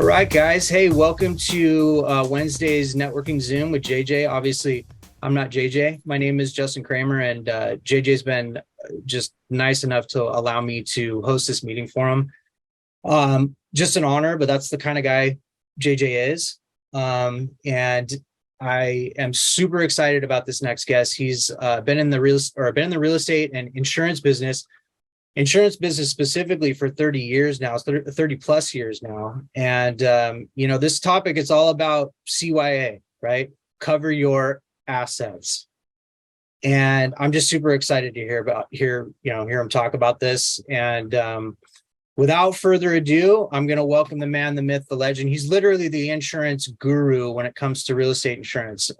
All right, guys. Hey, welcome to Wednesday's Networking Zoom with JJ. Obviously, I'm not JJ. My name is Justin Kramer, and JJ's been just nice enough to allow me to host this meeting for him. Just an honor, but that's the kind of guy JJ is. And I am super excited about this next guest. He's been in the real estate and insurance business specifically for 30 years now, 30 plus years now. And, this topic is all about CYA, right? Cover your assets. And I'm just super excited to hear him talk about this. And without further ado, I'm going to welcome the man, the myth, the legend. He's literally the insurance guru when it comes to real estate insurance.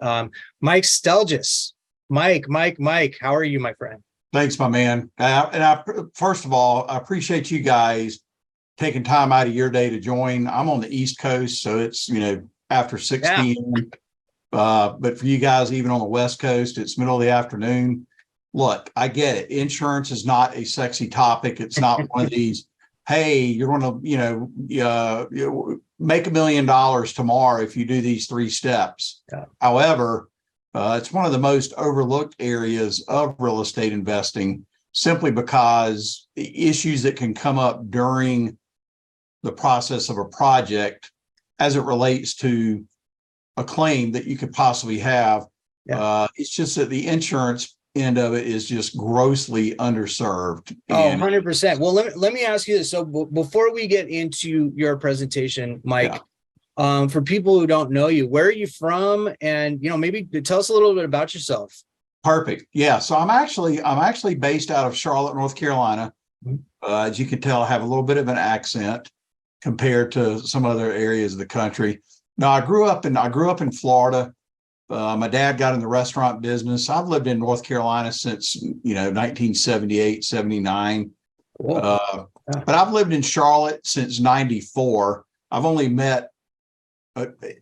Mike Stelljes. Mike, how are you, my friend? Thanks, my man. First of all, I appreciate you guys taking time out of your day to join. I'm on the East Coast, so it's, after 6 p.m. But for you guys, even on the West Coast, it's middle of the afternoon. Look, I get it. Insurance is not a sexy topic. It's not one of these, hey, you're going to, make $1 million tomorrow if you do these 3 steps. Yeah. However, it's one of the most overlooked areas of real estate investing, simply because the issues that can come up during the process of a project as it relates to a claim that you could possibly have. Yeah. It's just that the insurance end of it is just grossly underserved. 100%. Well, let me ask you this. So before we get into your presentation, Mike, for people who don't know you, where are you from? And, maybe tell us a little bit about yourself. Perfect. Yeah. So I'm actually based out of Charlotte, North Carolina. As you can tell, I have a little bit of an accent compared to some other areas of the country. Now, I grew up in Florida. My dad got in the restaurant business. I've lived in North Carolina since, 1978, 79. But I've lived in Charlotte since 94. I've only met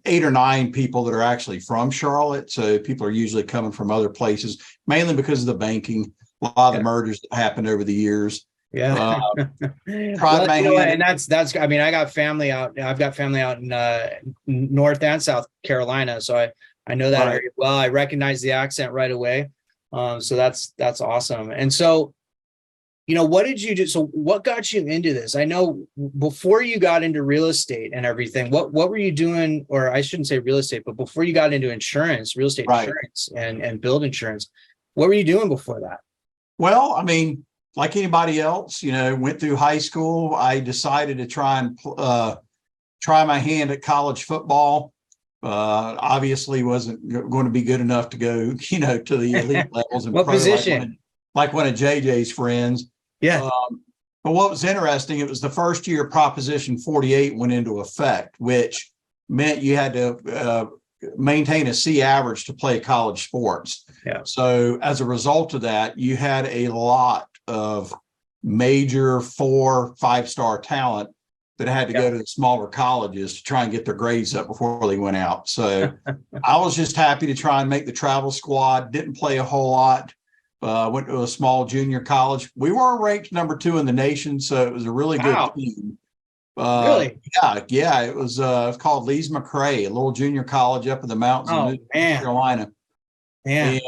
8 or 9 people that are actually from Charlotte. So people are usually coming from other places, mainly because of the banking, a lot of the mergers that happened over the years. Yeah. And that's, I got family out. I've got family out in North and South Carolina. So I know that area well. I recognize the accent right away. So that's awesome. And so, what did you do? So what got you into this? I know before you got into real estate and everything, what were you doing? Or I shouldn't say real estate, but before you got into insurance, real estate insurance and build insurance, what were you doing before that? Well, like anybody else, went through high school. I decided to try my hand at college football. Obviously wasn't going to be good enough to go, to the elite levels. And what position? Like one of JJ's friends. Yeah. But what was interesting, it was the first year Proposition 48 went into effect, which meant you had to maintain a C average to play college sports. Yeah. So as a result of that, you had a lot of major 4, 5-star talent that had to go to the smaller colleges to try and get their grades up before they went out. So I was just happy to try and make the travel squad. Didn't play a whole lot. Went to a small junior college. We were ranked number 2 in the nation, so it was a really good team. Really? Yeah. It was called Lees McRae, a little junior college up in the mountains of North Carolina. Man.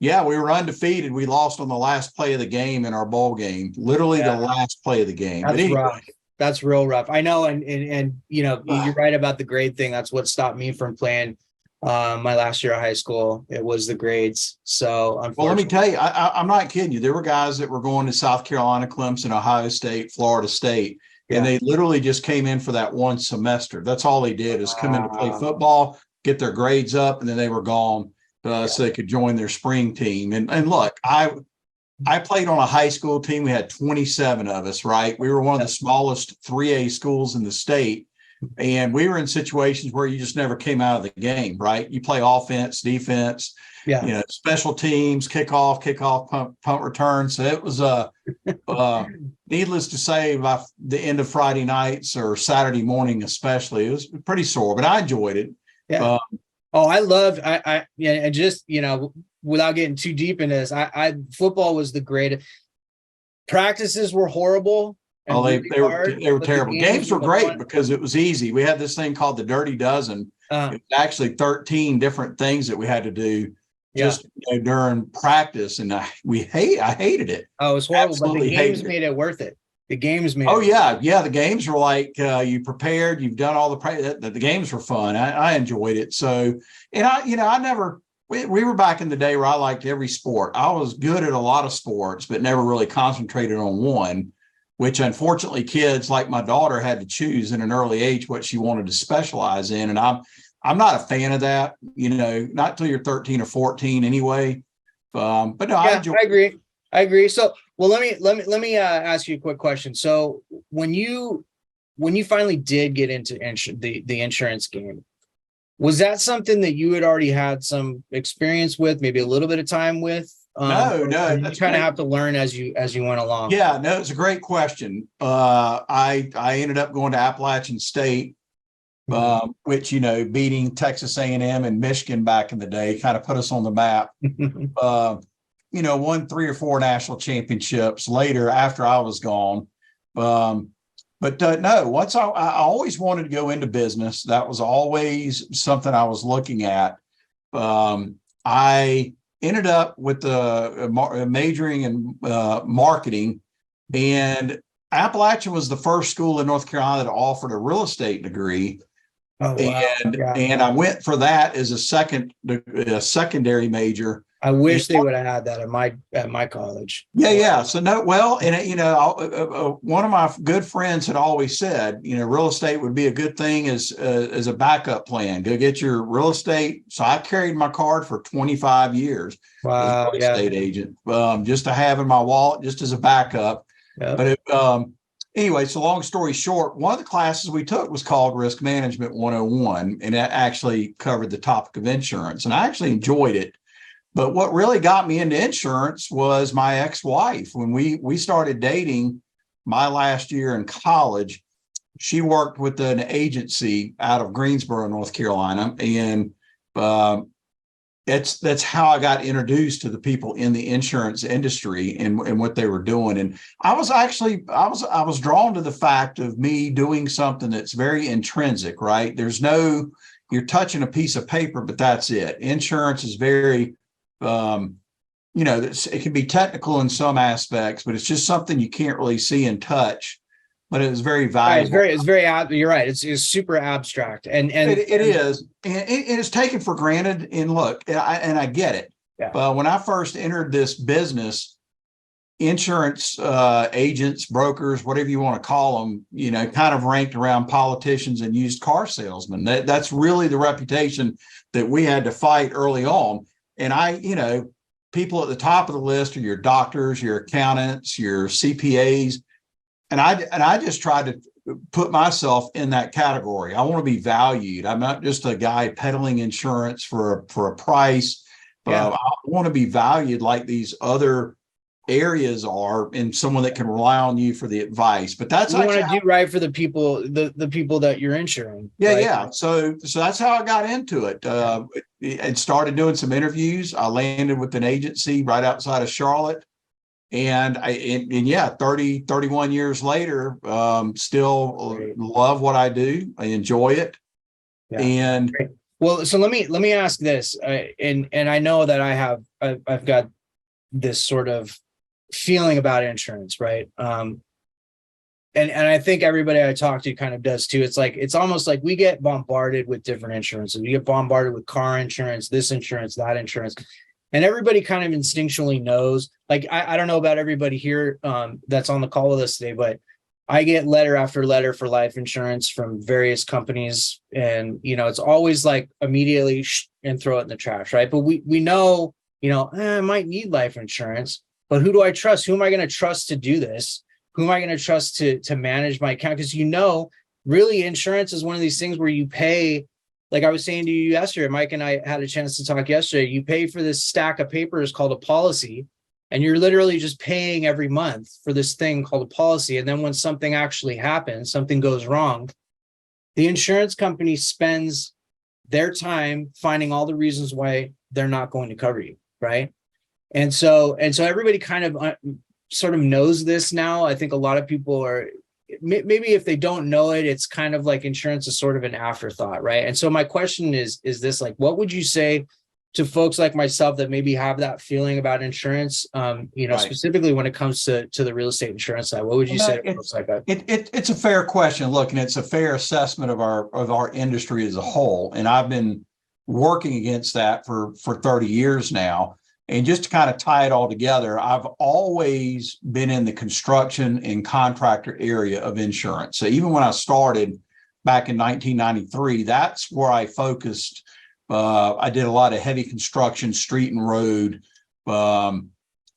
And we were undefeated. We lost on the last play of the game in our bowl game. Literally the last play of the game. That's rough. That's real rough. I know, and you're right about the grade thing. That's what stopped me from playing my last year of high school. It was the grades. So unfortunately, well, let me tell you, I'm not kidding you. There were guys that were going to South Carolina, Clemson, Ohio State, Florida State, and they literally just came in for that one semester. That's all they did is come in to play football, get their grades up, and then they were gone so they could join their spring team. And look, I played on a high school team. We had 27 of us, right? We were one of the smallest 3A schools in the state. And we were in situations where you just never came out of the game, right? You play offense, defense, special teams, kickoff, punt return. So it was needless to say, by the end of Friday nights or Saturday morning, especially, it was pretty sore, but I enjoyed it. Yeah. I loved, and just, without getting too deep into this, football was the greatest. Practices were horrible. Oh, really they were hard, they were but the terrible. Games were the great fun. because it was easy. We had this thing called the Dirty Dozen. Uh, It was actually 13 different things that we had to do yeah. just during practice, and I hated it. Oh, it was horrible, but the Absolutely games hated it. made it worth it. The games made Oh it. yeah. The games were like you prepared, you've done all the games were fun. I enjoyed it. So, and I never. We were back in the day where I liked every sport. I was good at a lot of sports, but never really concentrated on one, which unfortunately kids like my daughter had to choose in an early age what she wanted to specialize in. And I'm not a fan of that, not till you're 13 or 14 anyway. But no, Yeah, I agree. I agree. So, well, let me ask you a quick question. So when you finally did get into the insurance game, was that something that you had already had some experience with, maybe a little bit of time with? No, You kind of have to learn as you went along. Yeah, no, it's a great question. I ended up going to Appalachian State, which beating Texas A&M and Michigan back in the day kind of put us on the map. Won 3 or 4 national championships later after I was gone. But no, once I always wanted to go into business. That was always something I was looking at. I ended up with majoring in marketing, and Appalachian was the first school in North Carolina that offered a real estate degree. Oh, wow. And I went for that as a secondary major. I wish they would have had that at my college. Yeah. So no, well, and one of my good friends had always said, real estate would be a good thing as a backup plan. Go get your real estate. So I carried my card for 25 years. Wow, as a real estate agent, just to have in my wallet, just as a backup. Yep. But anyway, so long story short, one of the classes we took was called Risk Management 101, and that actually covered the topic of insurance, and I actually enjoyed it. But what really got me into insurance was my ex-wife. When we started dating my last year in college, she worked with an agency out of Greensboro, North Carolina. And that's how I got introduced to the people in the insurance industry and what they were doing. And I was drawn to the fact of me doing something that's very intrinsic, right? You're touching a piece of paper, but that's it. Insurance is very, it can be technical in some aspects, but it's just something you can't really see and touch. But it was very valuable. Right, it's very you're right. It's super abstract, and it is, and it is taken for granted. And look, I get it. Yeah. But when I first entered this business, insurance agents, brokers, whatever you want to call them, kind of ranked around politicians and used car salesmen. That's really the reputation that we had to fight early on. And people at the top of the list are your doctors, your accountants, your CPAs. And I just tried to put myself in that category. I want to be valued. I'm not just a guy peddling insurance for a price, but I want to be valued like these other areas are, and someone that can rely on you for the advice. But that's you want to do right for the people, the people that you're insuring. Yeah, right? Yeah. So that's how I got into it. And started doing some interviews. I landed with an agency right outside of Charlotte. And 31 years later, still love what I do. I enjoy it. Yeah. And great. Well, so let me ask this, and I know that I've got this sort of feeling about insurance, right? And I think everybody I talk to kind of does too. It's almost like we get bombarded with different insurances. We get bombarded with car insurance, this insurance, that insurance. And everybody kind of instinctually knows, like, I don't know about everybody here that's on the call with us today, but I get letter after letter for life insurance from various companies. And, it's always like immediately and throw it in the trash, right? But we know, I might need life insurance, but who do I trust? Who am I going to trust to do this? Who am I going to trust to manage my account? Because, really insurance is one of these things where you pay. Like I was saying to you yesterday, Mike and I had a chance to talk yesterday. You pay for this stack of papers called a policy, and you're literally just paying every month for this thing called a policy. And then when something actually happens, something goes wrong, the insurance company spends their time finding all the reasons why they're not going to cover you, right? And so everybody kind of sort of knows this now. I think a lot of people are, maybe if they don't know it, it's kind of like insurance is sort of an afterthought, right? And so my question is this, like, what would you say to folks like myself that maybe have that feeling about insurance, specifically when it comes to the real estate insurance side? What would you say to folks like that? It's a fair question. Look, and it's a fair assessment of our industry as a whole. And I've been working against that for 30 years now. And just to kind of tie it all together, I've always been in the construction and contractor area of insurance. So even when I started back in 1993, that's where I focused. I did a lot of heavy construction, street and road,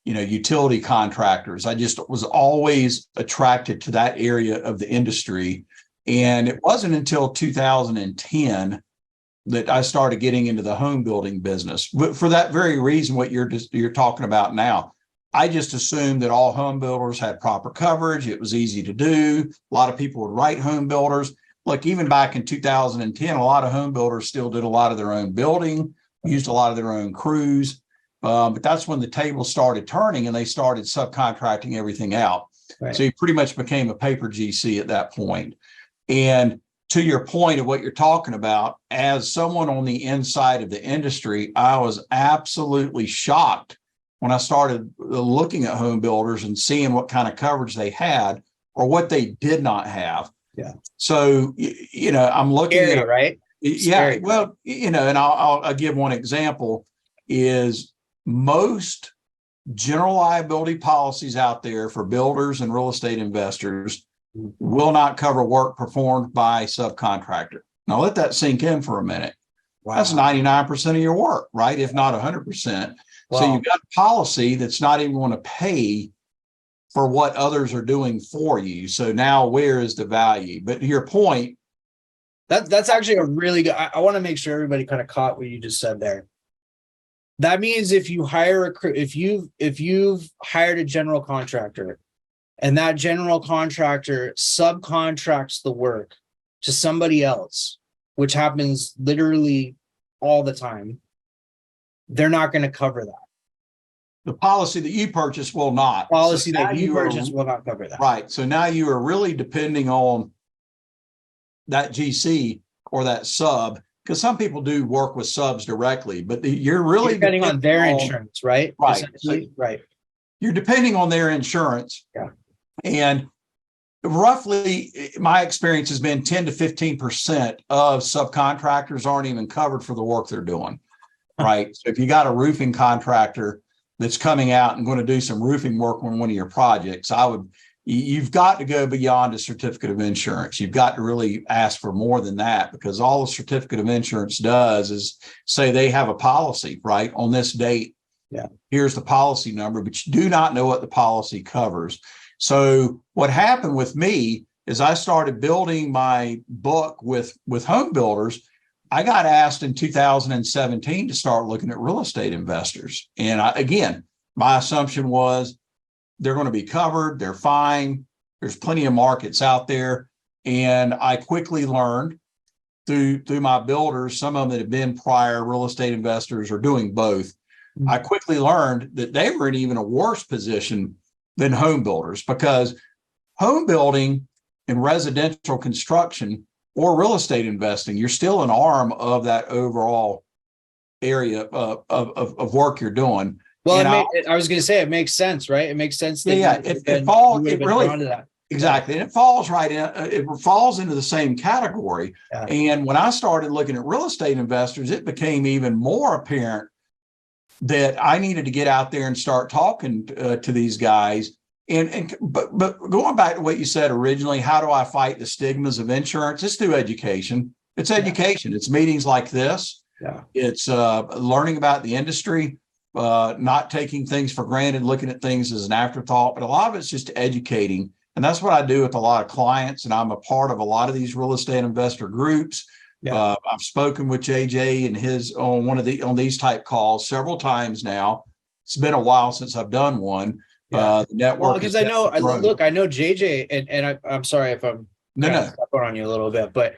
utility contractors. I just was always attracted to that area of the industry. And it wasn't until 2010 that I started getting into the home building business. But for that very reason, what you're talking about now, I just assumed that all home builders had proper coverage. It was easy to do. A lot of people would write home builders. Look, even back in 2010, a lot of home builders still did a lot of their own building, used a lot of their own crews. But that's when the tables started turning and they started subcontracting everything out. Right. So you pretty much became a paper GC at that point. And to your point of what you're talking about, as someone on the inside of the industry, I was absolutely shocked when I started looking at home builders and seeing what kind of coverage they had or what they did not have. Yeah. So, I'm looking at, right? Yeah. Scary. Well, and I'll give one example is most general liability policies out there for builders and real estate investors will not cover work performed by subcontractor. Now let that sink in for a minute. Wow. That's 99% of your work, right? If not 100%. Wow. So you've got a policy that's not even going to pay for what others are doing for you. So now where is the value? But to your point, that's actually a really good, I want to make sure everybody kind of caught what you just said there. That means if you hire if you've hired a general contractor, and that general contractor subcontracts the work to somebody else, which happens literally all the time, they're not going to cover that. The policy that you purchase will not. Policy that you purchase will not cover that. Right. So now you are really depending on that GC or that sub, because some people do work with subs directly, but you're really depending on their insurance, right? Right. So right. You're depending on their insurance. Yeah. And roughly, my experience has been 10 to 15% of subcontractors aren't even covered for the work they're doing. Right. So if you got a roofing contractor that's coming out and going to do some roofing work on one of your projects, you've got to go beyond a certificate of insurance. You've got to really ask for more than that, because all the certificate of insurance does is say they have a policy, right? On this date, yeah, here's the policy number, but you do not know what the policy covers. So what happened with me is I started building my book with home builders. I got asked in 2017 to start looking at real estate investors. And again, my assumption was they're going to be covered. They're fine. There's plenty of markets out there. And I quickly learned through my builders, some of them that have been prior real estate investors or doing both. Mm-hmm. I quickly learned that they were in even a worse position than home builders, because home building and residential construction or real estate investing, you're still an arm of that overall area of work you're doing. Well, I was going to say it makes sense, right? It makes sense. That it falls. It really drawn to that. Exactly, and it falls right in. It falls into the same category. Yeah. And when I started looking at real estate investors, it became even more apparent that I needed to get out there and start talking to these guys. But going back to what you said originally, how do I fight the stigmas of insurance? It's through education. It's education. Yeah. It's meetings like this. Yeah. It's learning about the industry, not taking things for granted, looking at things as an afterthought. But a lot of it's just educating. And that's what I do with a lot of clients. And I'm a part of a lot of these real estate investor groups. Yeah. I've spoken with JJ and his on these type calls several times now. It's been a while since I've done one. Yeah. The network, because I know JJ, and I'm sorry if I'm step on you a little bit, but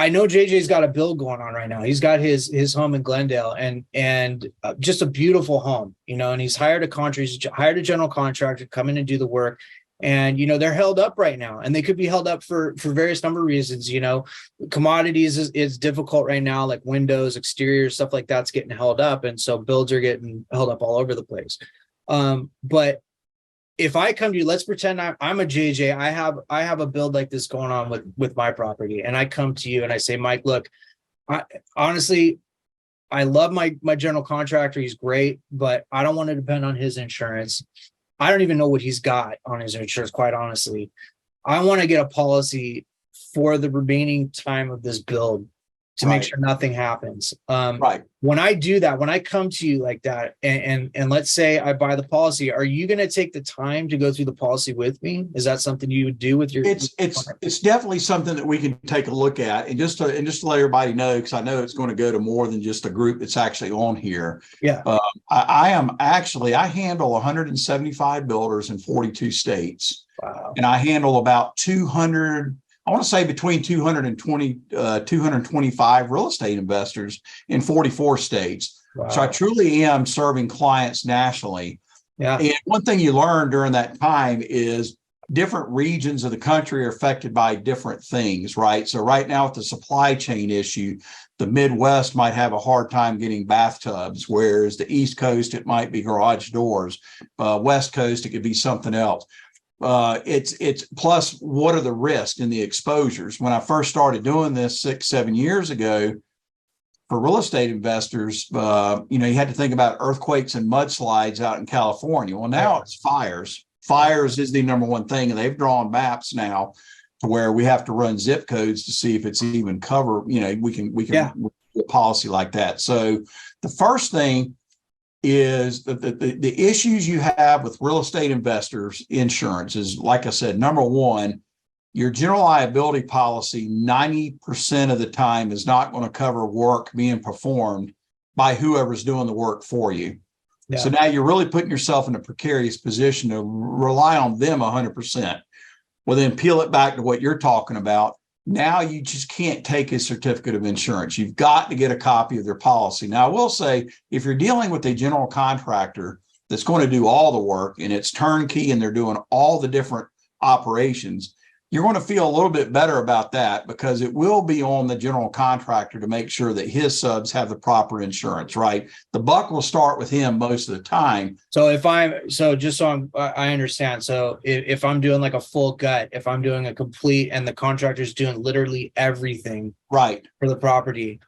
I know JJ's got a build going on right now. He's got his home in Glendale, and just a beautiful home, and he's hired a general contractor to come in and do the work. And, they're held up right now, and they could be held up for various number of reasons. Commodities is difficult right now, like windows, exteriors, stuff like that's getting held up. And so builds are getting held up all over the place. But if I come to you, let's pretend I'm a JJ. I have a build like this going on with my property, and I come to you and I say, Mike, look, honestly, I love my general contractor. He's great, but I don't want to depend on his insurance. I don't even know what he's got on his insurance, quite honestly. I want to get a policy for the remaining time of this build to make sure nothing happens. When I do that, when I come to you like that, and let's say I buy the policy, are you going to take the time to go through the policy with me? Is that something you would do with your? It's definitely something that we can take a look at, and just to let everybody know, because I know it's going to go to more than just a group that's actually on here. Yeah, I handle 175 builders in 42 states. Wow. And I handle about 200. I want to say between 220, 225 real estate investors in 44 states. Wow. So I truly am serving clients nationally. Yeah. And one thing you learn during that time is different regions of the country are affected by different things, right? So right now with the supply chain issue, the Midwest might have a hard time getting bathtubs, whereas the East Coast, it might be garage doors. West Coast, it could be something else. It's plus, what are the risks and the exposures? When I first started doing this 6-7 years ago for real estate investors, you had to think about earthquakes and mudslides out in California. Well, now it's fires. Fires is the number one thing, and they've drawn maps now to where we have to run zip codes to see if it's even covered. We can do a policy like that. So the first thing is the issues you have with real estate investors insurance is, like I said, number one, your general liability policy 90% of the time is not going to cover work being performed by whoever's doing the work for you. Yeah. So now you're really putting yourself in a precarious position to rely on them 100%. Well, then peel it back to what you're talking about. Now you just can't take a certificate of insurance. You've got to get a copy of their policy. Now, I will say, if you're dealing with a general contractor that's going to do all the work and it's turnkey and they're doing all the different operations, you're going to feel a little bit better about that, because it will be on the general contractor to make sure that his subs have the proper insurance, right? The buck will start with him most of the time. So I understand. So if I'm doing like a full gut, if I'm doing a complete, and the contractor's doing literally everything right for the property,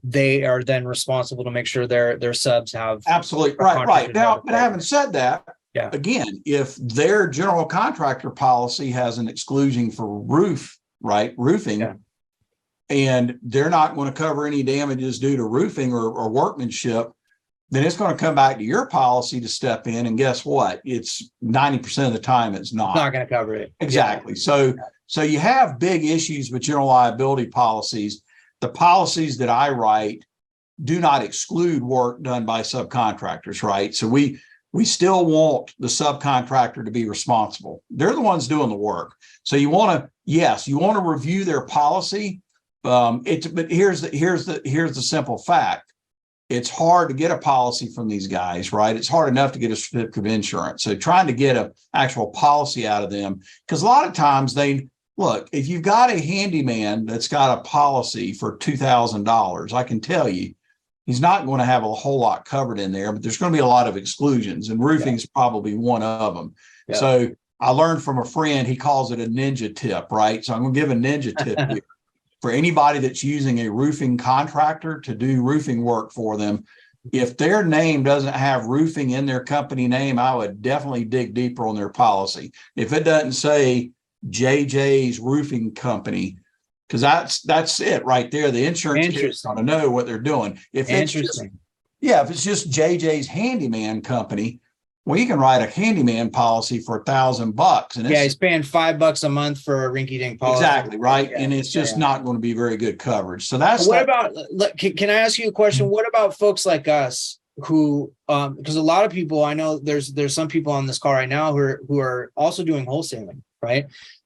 they are then responsible to make sure their subs have. Absolutely. Right. Now, but having said that, yeah. Again, if their general contractor policy has an exclusion for roofing, yeah, and they're not going to cover any damages due to roofing or workmanship, then it's going to come back to your policy to step in. And guess what? It's 90% of the time it's not. It's not going to cover it. Exactly. Yeah. So you have big issues with general liability policies. The policies that I write do not exclude work done by subcontractors, right? So we still want the subcontractor to be responsible. They're the ones doing the work. So you want to review their policy. But here's the simple fact. It's hard to get a policy from these guys, right? It's hard enough to get a certificate of insurance. So trying to get an actual policy out of them, because a lot of times if you've got a handyman that's got a policy for $2,000, I can tell you, he's not going to have a whole lot covered in there, but there's going to be a lot of exclusions, and roofing is probably one of them. Yeah. So I learned from a friend, he calls it a ninja tip, right? So I'm going to give a ninja tip here. For anybody that's using a roofing contractor to do roofing work for them, if their name doesn't have roofing in their company name, I would definitely dig deeper on their policy. If it doesn't say JJ's Roofing Company, because that's it right there. The insurance is going to know what they're doing. If it's just JJ's Handyman Company, well, you can write a handyman policy for $1,000, and he's paying $5 a month for a rinky-dink policy. Exactly right, and it's just not going to be very good coverage. So that's Can I ask you a question? What about folks like us who, because a lot of people I know, there's some people on this call right now who are also doing wholesaling, right?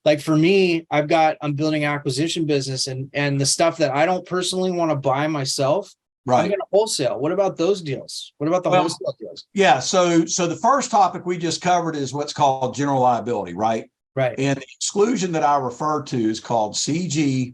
like for me, I'm building acquisition business, and the stuff that I don't personally want to buy myself, I'm going to wholesale. What about those deals? What about the wholesale deals? Yeah. So the first topic we just covered is what's called general liability, right? Right. And the exclusion that I refer to is called CG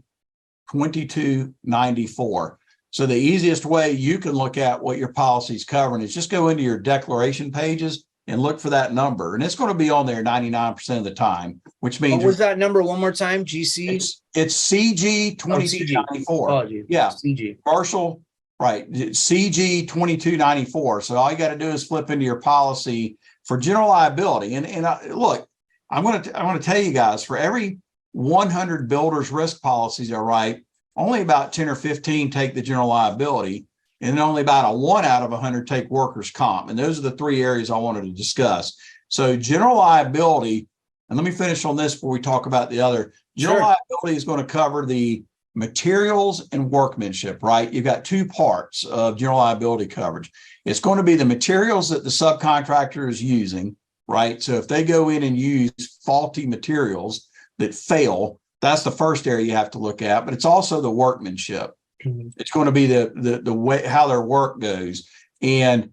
2294. So the easiest way you can look at what your policy is covering is just go into your declaration pages and look for that number. And it's going to be on there 99% of the time, which means— What was that number one more time? GC? It's CG 2294. Oh, yeah. CG. Commercial, right. CG 2294. So all you got to do is flip into your policy for general liability. And look, I'm going to tell you guys, for every 100 builders risk policies are right, only about 10 or 15 take the general liability, and only about a 1 out of 100 take workers' comp. And those are the three areas I wanted to discuss. So general liability, and let me finish on this before we talk about the other. General liability is going to cover the materials and workmanship, right? You've got two parts of general liability coverage. It's going to be the materials that the subcontractor is using, right? So if they go in and use faulty materials that fail, that's the first area you have to look at, but it's also the workmanship. Mm-hmm. It's going to be the way how their work goes. And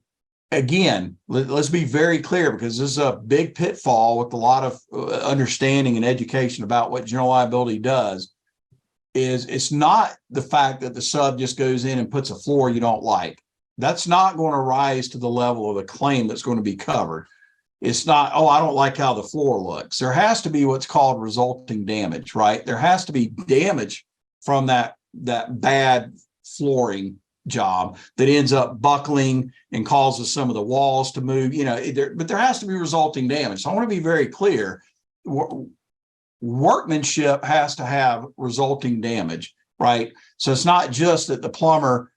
again, let's be very clear, because this is a big pitfall with a lot of understanding and education about what general liability does. Is it's not the fact that the sub just goes in and puts a floor you don't like. That's not going to rise to the level of a claim that's going to be covered. It's not, oh, I don't like how the floor looks. There has to be what's called resulting damage, right? There has to be damage from that bad flooring job that ends up buckling and causes some of the walls to move, but there has to be resulting damage. So I want to be very clear. Workmanship has to have resulting damage, right? So it's not just that the plumber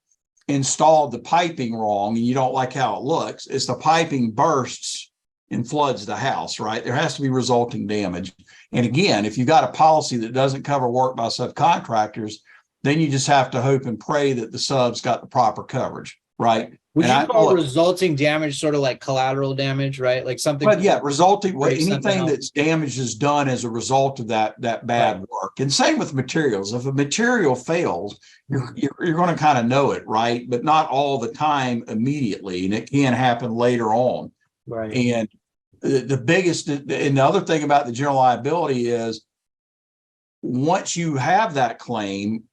installed the piping wrong and you don't like how it looks. It's the piping bursts and floods the house, right? There has to be resulting damage. And again, if you've got a policy that doesn't cover work by subcontractors, then you just have to hope and pray that the sub's got the proper coverage, right? Would you call resulting damage sort of like collateral damage, right? Like something. But yeah, resulting, anything that's damage is done as a result of that bad work. And same with materials. If a material fails, you're going to kind of know it, right? But not all the time immediately, and it can happen later on. Right. And the biggest, and the other thing about the general liability is, once you have that claim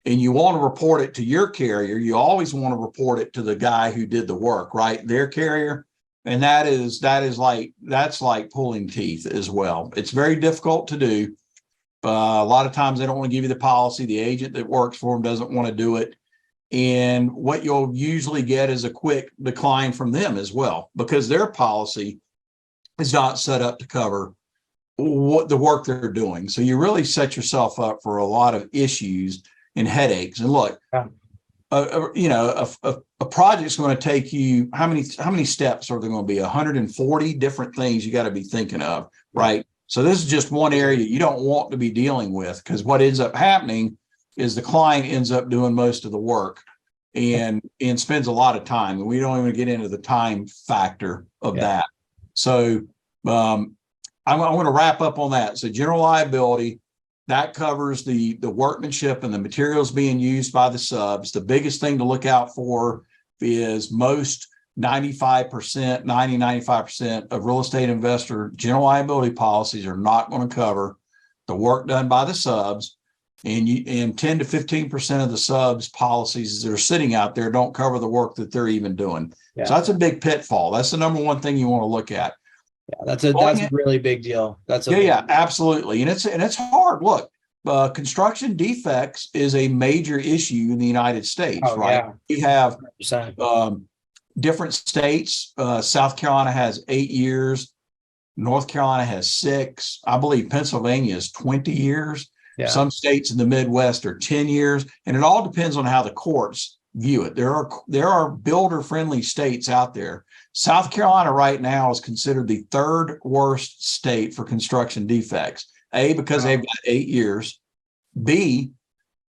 and you want to report it to your carrier, you always want to report it to the guy who did the work, right? Their carrier. And that's like pulling teeth as well. It's very difficult to do. A lot of times they don't want to give you the policy. The agent that works for them doesn't want to do it. And what you'll usually get is a quick decline from them as well, because their policy is not set up to cover what the work they're doing. So you really set yourself up for a lot of issues and headaches. And look, a project's going to take you, how many steps are there going to be? 140 different things you got to be thinking of, right? So this is just one area you don't want to be dealing with, because what ends up happening is the client ends up doing most of the work and spends a lot of time. And we don't even get into the time factor of that. So I'm going to wrap up on that. So general liability, that covers the workmanship and the materials being used by the subs. The biggest thing to look out for is most 95% of real estate investor general liability policies are not going to cover the work done by the subs. And 10 to 15% of the subs policies that are sitting out there don't cover the work that they're even doing. Yeah. So that's a big pitfall. That's the number one thing you want to look at. Yeah, that's a really big deal. Absolutely. And it's hard. Look, construction defects is a major issue in the United States, right? Yeah. We have different states. South Carolina has 8 years. North Carolina has 6. I believe Pennsylvania is 20 years. Yeah. Some states in the Midwest are 10 years, and it all depends on how the courts view it. There are builder-friendly states out there. South Carolina right now is considered the 3rd worst state for construction defects. A, because they've got 8 years. B,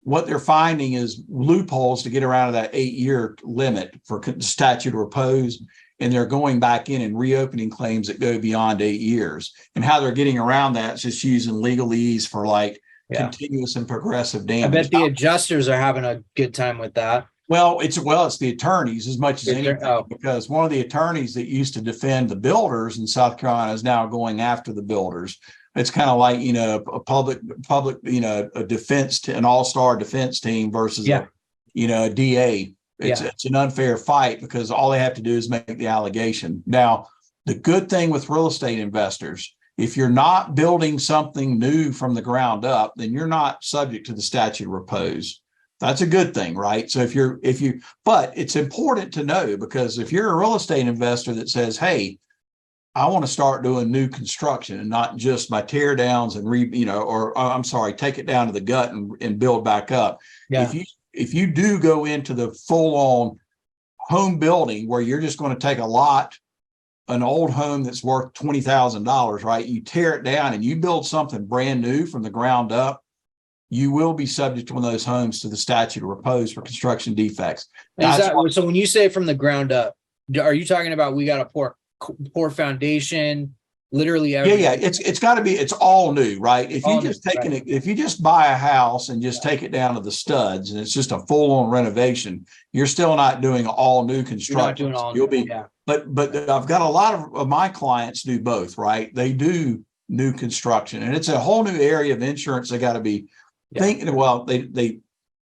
what they're finding is loopholes to get around that 8-year limit for statute of repose. and they're going back in and reopening claims that go beyond 8 years. And how they're getting around that is just using legalese for like continuous and progressive damage. I bet the adjusters are having a good time with that. Well, it's the attorneys as much as anything, because one of the attorneys that used to defend the builders in South Carolina is now going after the builders. It's kind of like, a public, a defense, an all-star defense team versus a DA. It's an unfair fight because all they have to do is make the allegation. Now, the good thing with real estate investors, if you're not building something new from the ground up, then you're not subject to the statute of repose. That's a good thing, right? So but it's important to know, because if you're a real estate investor that says, hey, I want to start doing new construction and not just my tear downs and take it down to the gut and build back up. Yeah. If you do go into the full on home building where you're just going to take an old home that's worth $20,000, right? You tear it down and you build something brand new from the ground up, you will be subject to one of those homes to the statute of repose for construction defects. So when you say from the ground up, are you talking about we got to pour foundation, literally everything? Yeah. It's got to be, it's all new, right? If you just buy a house and just take it down to the studs and it's just a full-on renovation, you're still not doing all new construction. But I've got a lot of my clients do both, right? They do new construction, and it's a whole new area of insurance. They got to be thinking. Well, they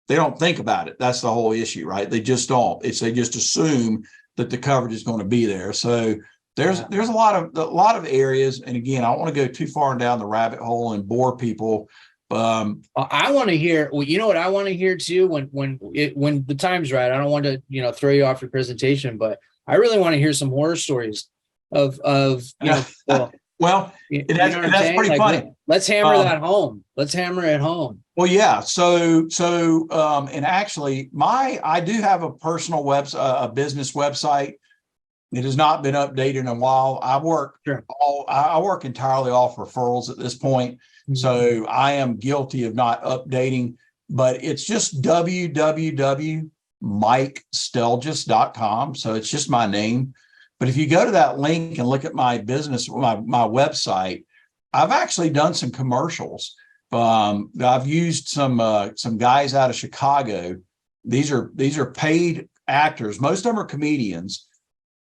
don't think about it. That's the whole issue, right? They just don't. They just assume that the coverage is going to be there. So there's a lot of areas. And again, I don't want to go too far down the rabbit hole and bore people. I want to hear. Well, you know what I want to hear too. When the time's right. I don't want to throw you off your presentation, but I really want to hear some horror stories of Well, that's pretty funny. Let's hammer that home. Let's hammer it home. Well, yeah. So, and actually, I do have a personal a business website. It has not been updated in a while. I work entirely off referrals at this point. Mm-hmm. So I am guilty of not updating, but it's just www.mikestelljes.com. So it's just my name. But if you go to that link and look at my business, my website, I've actually done some commercials. I've used some guys out of Chicago. These are paid actors. Most of them are comedians.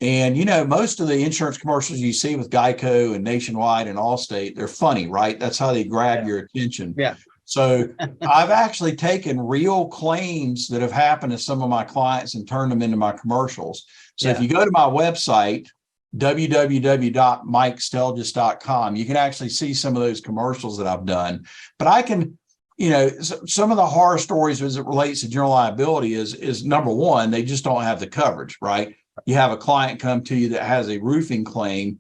And, most of the insurance commercials you see with Geico and Nationwide and Allstate, they're funny, right? That's how they grab your attention. Yeah. So I've actually taken real claims that have happened to some of my clients and turned them into my commercials. So if you go to my website, www.mikestelljes.com, you can actually see some of those commercials that I've done. But I can, some of the horror stories as it relates to general liability is number one, they just don't have the coverage, right? You have a client come to you that has a roofing claim,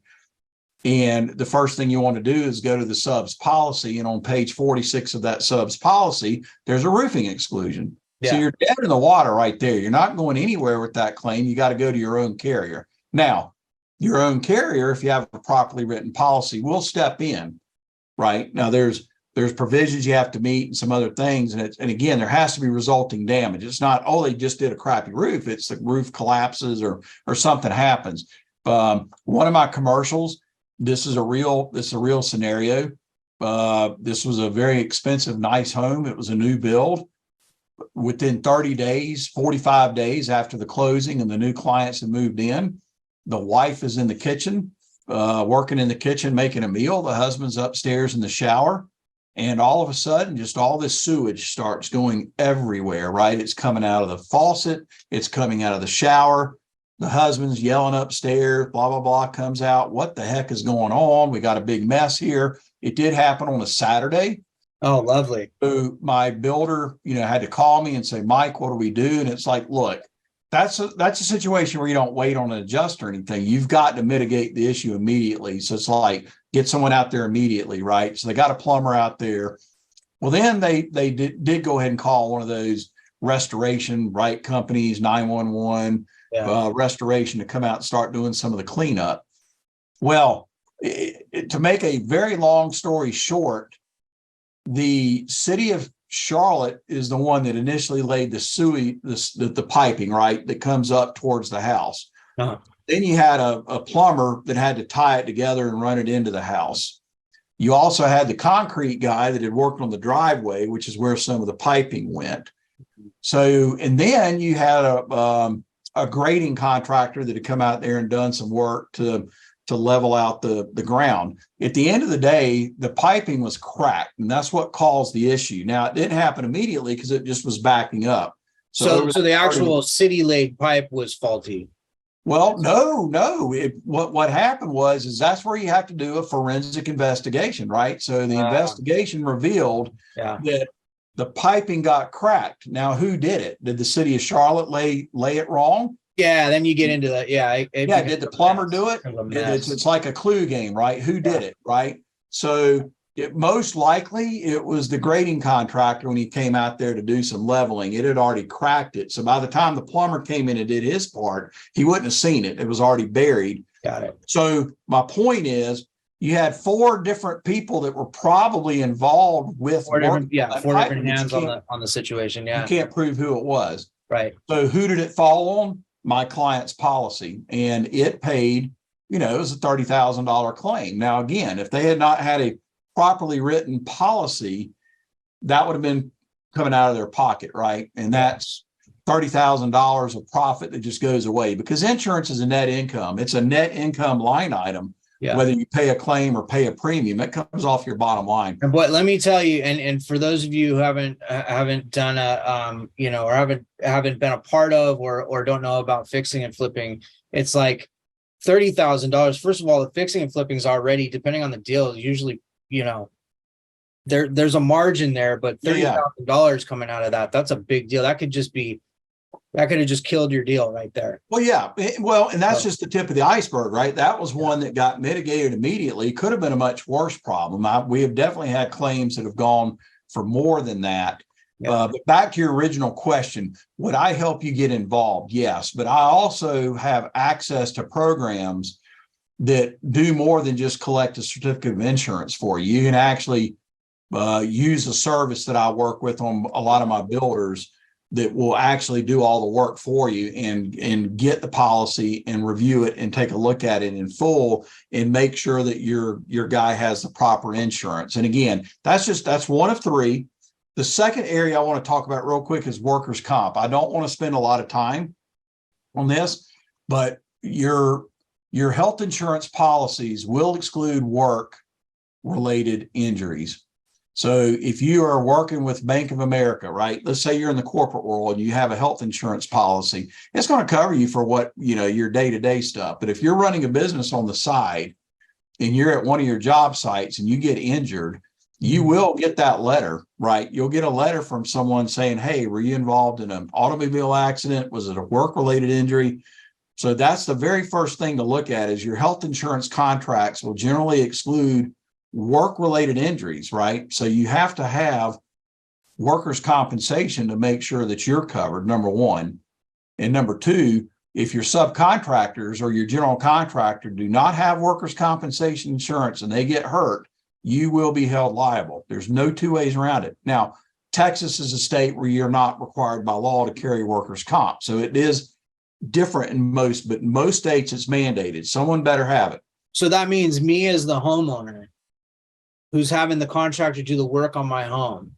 and the first thing you want to do is go to the subs policy. And on page 46 of that subs policy, there's a roofing exclusion. Yeah. So you're dead in the water right there. You're not going anywhere with that claim. You got to go to your own carrier. Now, your own carrier, if you have a properly written policy, will step in, right? Now, there's provisions you have to meet and some other things. And again, there has to be resulting damage. It's not, they just did a crappy roof. It's the roof collapses or something happens. One of my commercials, this is a real scenario. This was a very expensive, nice home. It was a new build. Within 30 days, 45 days after the closing and the new clients have moved in, the wife is in the kitchen, working in the kitchen, making a meal. The husband's upstairs in the shower. And all of a sudden, just all this sewage starts going everywhere, right? It's coming out of the faucet. It's coming out of the shower. The husband's yelling upstairs, blah, blah, blah, comes out. What the heck is going on? We got a big mess here. It did happen on a Saturday. Oh, lovely. So my builder, had to call me and say, Mike, what do we do? And it's like, look, that's a situation where you don't wait on an adjuster or anything. You've got to mitigate the issue immediately. So it's like, get someone out there immediately, right? So they got a plumber out there. Well, then they did go ahead and call one of those restoration, right, companies, 911, restoration, to come out and start doing some of the cleanup. Well, to make a very long story short, the city of Charlotte is the one that initially laid the piping, right, that comes up towards the house. Uh-huh. Then you had a plumber that had to tie it together and run it into the house. You also had the concrete guy that had worked on the driveway, which is where some of the piping went. So, and then you had a grading contractor that had come out there and done some work to level out the ground. At the end of the day, the piping was cracked, and that's what caused the issue. Now, it didn't happen immediately because it just was backing up. So the actual city laid pipe was faulty. Well, no. What happened is that's where you have to do a forensic investigation, right? So the investigation revealed that the piping got cracked. Now, who did it? Did the city of Charlotte lay it wrong? Yeah, then you get into that. Yeah. Did the plumber do it? It's like a clue game, right? Who did it, right? So most likely it was the grading contractor when he came out there to do some leveling. It had already cracked it. So by the time the plumber came in and did his part, he wouldn't have seen it. It was already buried. Got it. So my point is, you had 4 different people that were probably involved with four different hands on the situation. Yeah. You can't prove who it was. Right. So who did it fall on? My client's policy, and it paid, it was a $30,000 claim. Now, again, if they had not had a properly written policy, that would have been coming out of their pocket, right? And that's $30,000 of profit that just goes away, because insurance is a net income. It's a net income line item. Yeah. Whether you pay a claim or pay a premium, it comes off your bottom line. And but let me tell you, and for those of you who haven't done or haven't been a part of or don't know about fixing and flipping, it's like $30,000. First of all, the fixing and flipping is already, depending on the deal, usually, there's a margin there, but $30,000 coming out of that's a big deal. That could have just killed your deal right there. Well, yeah. Well, and that's just the tip of the iceberg, right? That was one that got mitigated immediately. Could have been a much worse problem. We have definitely had claims that have gone for more than that. Yeah. But back to your original question, would I help you get involved? Yes. But I also have access to programs that do more than just collect a certificate of insurance for you. You can actually use a service that I work with on a lot of my builders that will actually do all the work for you and get the policy and review it and take a look at it in full and make sure that your guy has the proper insurance. And again, that's one of 3. The second area I want to talk about real quick is workers' comp. I don't want to spend a lot of time on this, but your health insurance policies will exclude work-related injuries. So if you are working with Bank of America, right, let's say you're in the corporate world and you have a health insurance policy, it's going to cover you for what, your day-to-day stuff. But if you're running a business on the side and you're at one of your job sites and you get injured, you will get that letter, right? You'll get a letter from someone saying, hey, were you involved in an automobile accident? Was it a work-related injury? So that's the very first thing to look at is your health insurance contracts will generally exclude work-related injuries, right? So you have to have workers' compensation to make sure that you're covered, number one. And number 2, if your subcontractors or your general contractor do not have workers' compensation insurance and they get hurt, you will be held liable. There's no 2 ways around it. Now, Texas is a state where you're not required by law to carry workers' comp. So it is different but in most states it's mandated. Someone better have it. So that means me as the homeowner who's having the contractor do the work on my home,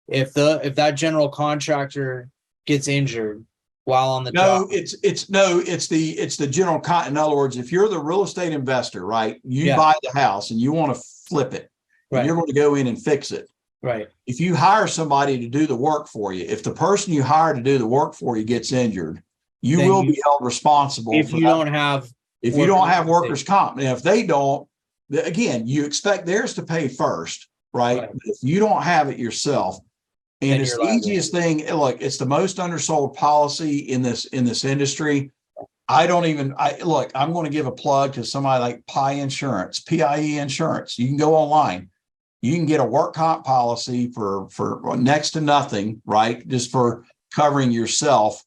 if that general contractor gets injured while on the job. It's the general in other words, if you're the real estate investor, right, you buy the house and you want to flip it, and you're going to go in and fix it. Right. If you hire somebody to do the work for you, if the person you hire to do the work for you gets injured, you will be held responsible if you don't have workers' comp. And if they don't, again, you expect theirs to pay first, right? But if you don't have it yourself, and it's the easiest thing, look, it's the most undersold policy in this industry. I'm going to give a plug to somebody like PIE Insurance. You can go online. You can get a work comp policy for next to nothing, right? Just for covering yourself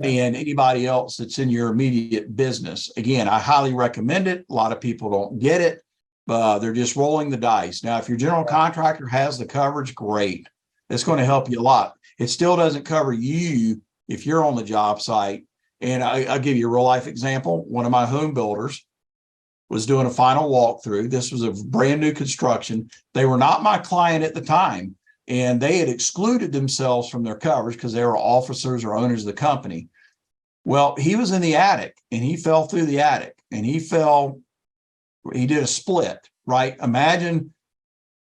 and anybody else that's in your immediate business. Again, I highly recommend it. A lot of people don't get it. They're just rolling the dice. Now, if your general contractor has the coverage, great. It's going to help you a lot. It still doesn't cover you if you're on the job site And I'll give you a real life example. One of my home builders was doing a final walkthrough. This was a brand new construction. They were not my client at the time, and they had excluded themselves from their coverage because they were officers or owners of the company. Well, he was in the attic and he fell through the attic and he did a split, right? Imagine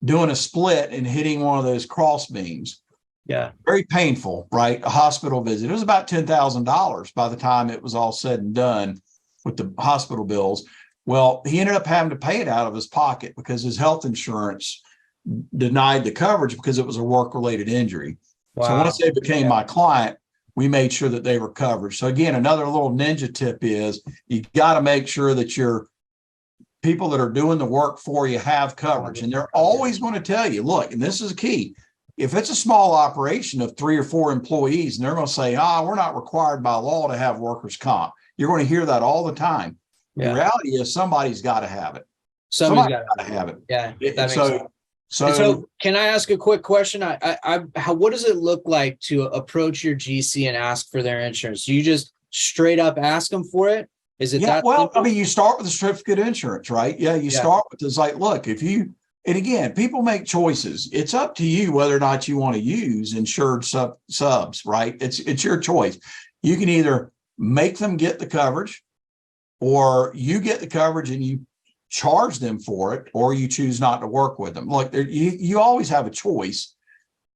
doing a split and hitting one of those cross beams. Yeah. Very painful, right? A hospital visit. It was about $10,000 by the time it was all said and done with the hospital bills. Well, he ended up having to pay it out of his pocket because his health insurance denied the coverage because it was a work-related injury. Wow. So once they became my client, we made sure that they were covered. So again, another little ninja tip is you got to make sure that your people that are doing the work for you have coverage. And they're always going to tell you, look, and this is key. If it's a small operation of 3 or 4 employees and they're going to say, we're not required by law to have workers' comp. You're going to hear that all the time. Yeah. The reality is somebody's got to have it. Somebody's got to have it. Yeah. That makes sense. So can I ask a quick question? What does it look like to approach your GC and ask for their insurance? Do you just straight up ask them for it? Is it that well, simple? I mean, you start with a certificate of insurance, right? Yeah, you start with this, like, look, and again, people make choices. It's up to you whether or not you want to use insured subs, right? It's your choice. You can either make them get the coverage, or you get the coverage and you charge them for it, or you choose not to work with them. Look, you always have a choice.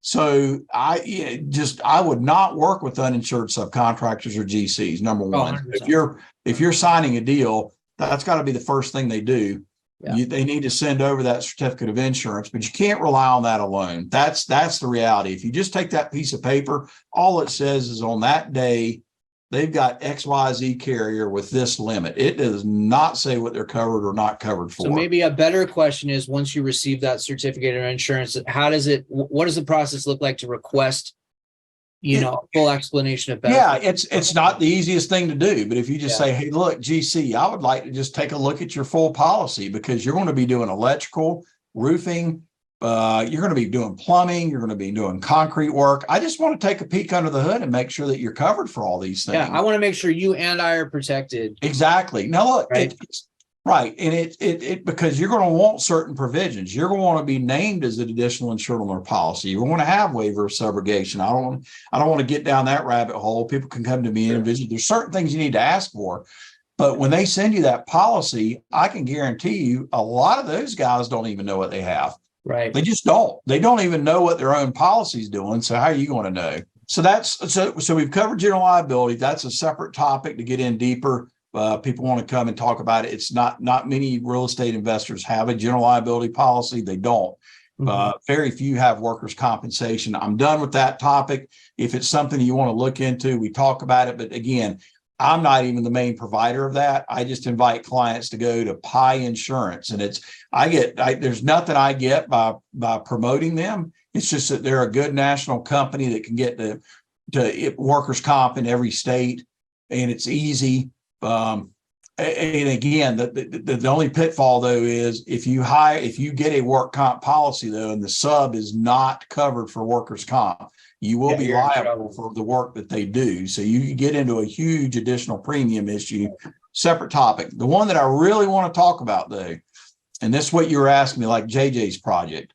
So I would not work with uninsured subcontractors or GCs. Number one, 100%. If you're signing a deal, that's got to be the first thing they do. Yeah. They need to send over that certificate of insurance, but you can't rely on that alone. That's the reality. If you just take that piece of paper, all it says is on that day, they've got XYZ carrier with this limit. It does not say what they're covered or not covered for. So maybe a better question is, once you receive that certificate of insurance, what does the process look like to request, full explanation of benefits? Yeah, it's not the easiest thing to do, but if you just say, hey, look, GC, I would like to just take a look at your full policy, because you're going to be doing electrical, roofing, you're going to be doing plumbing, you're going to be doing concrete work. I just want to take a peek under the hood and make sure that you're covered for all these things. Yeah, I want to make sure you and I are protected. Exactly. Now, look, it's right. And it because you're going to want certain provisions. You're going to want to be named as an additional insured on their policy. You're going to have waiver of subrogation. I don't want to get down that rabbit hole. People can come to me and visit. There's certain things you need to ask for. But when they send you that policy, I can guarantee you a lot of those guys don't even know what they have. Right. They just don't. They don't even know what their own policy is doing. So how are you going to know? So we've covered general liability. That's a separate topic to get in deeper. People want to come and talk about it. It's not many real estate investors have a general liability policy. They don't. Very few have workers' compensation. I'm done with that topic. If it's something you want to look into, we talk about it. But again, I'm not even the main provider of that. I just invite clients to go to Pi Insurance, and there's nothing I get by promoting them. It's just that they're a good national company that can get to workers' comp in every state, and it's easy. And again, the only pitfall though is if you get a work comp policy though, and the sub is not covered for workers' comp, you will be liable for the work that they do. So you get into a huge additional premium issue. Separate topic. The one that I really want to talk about though, and this is what you were asking me, like JJ's project,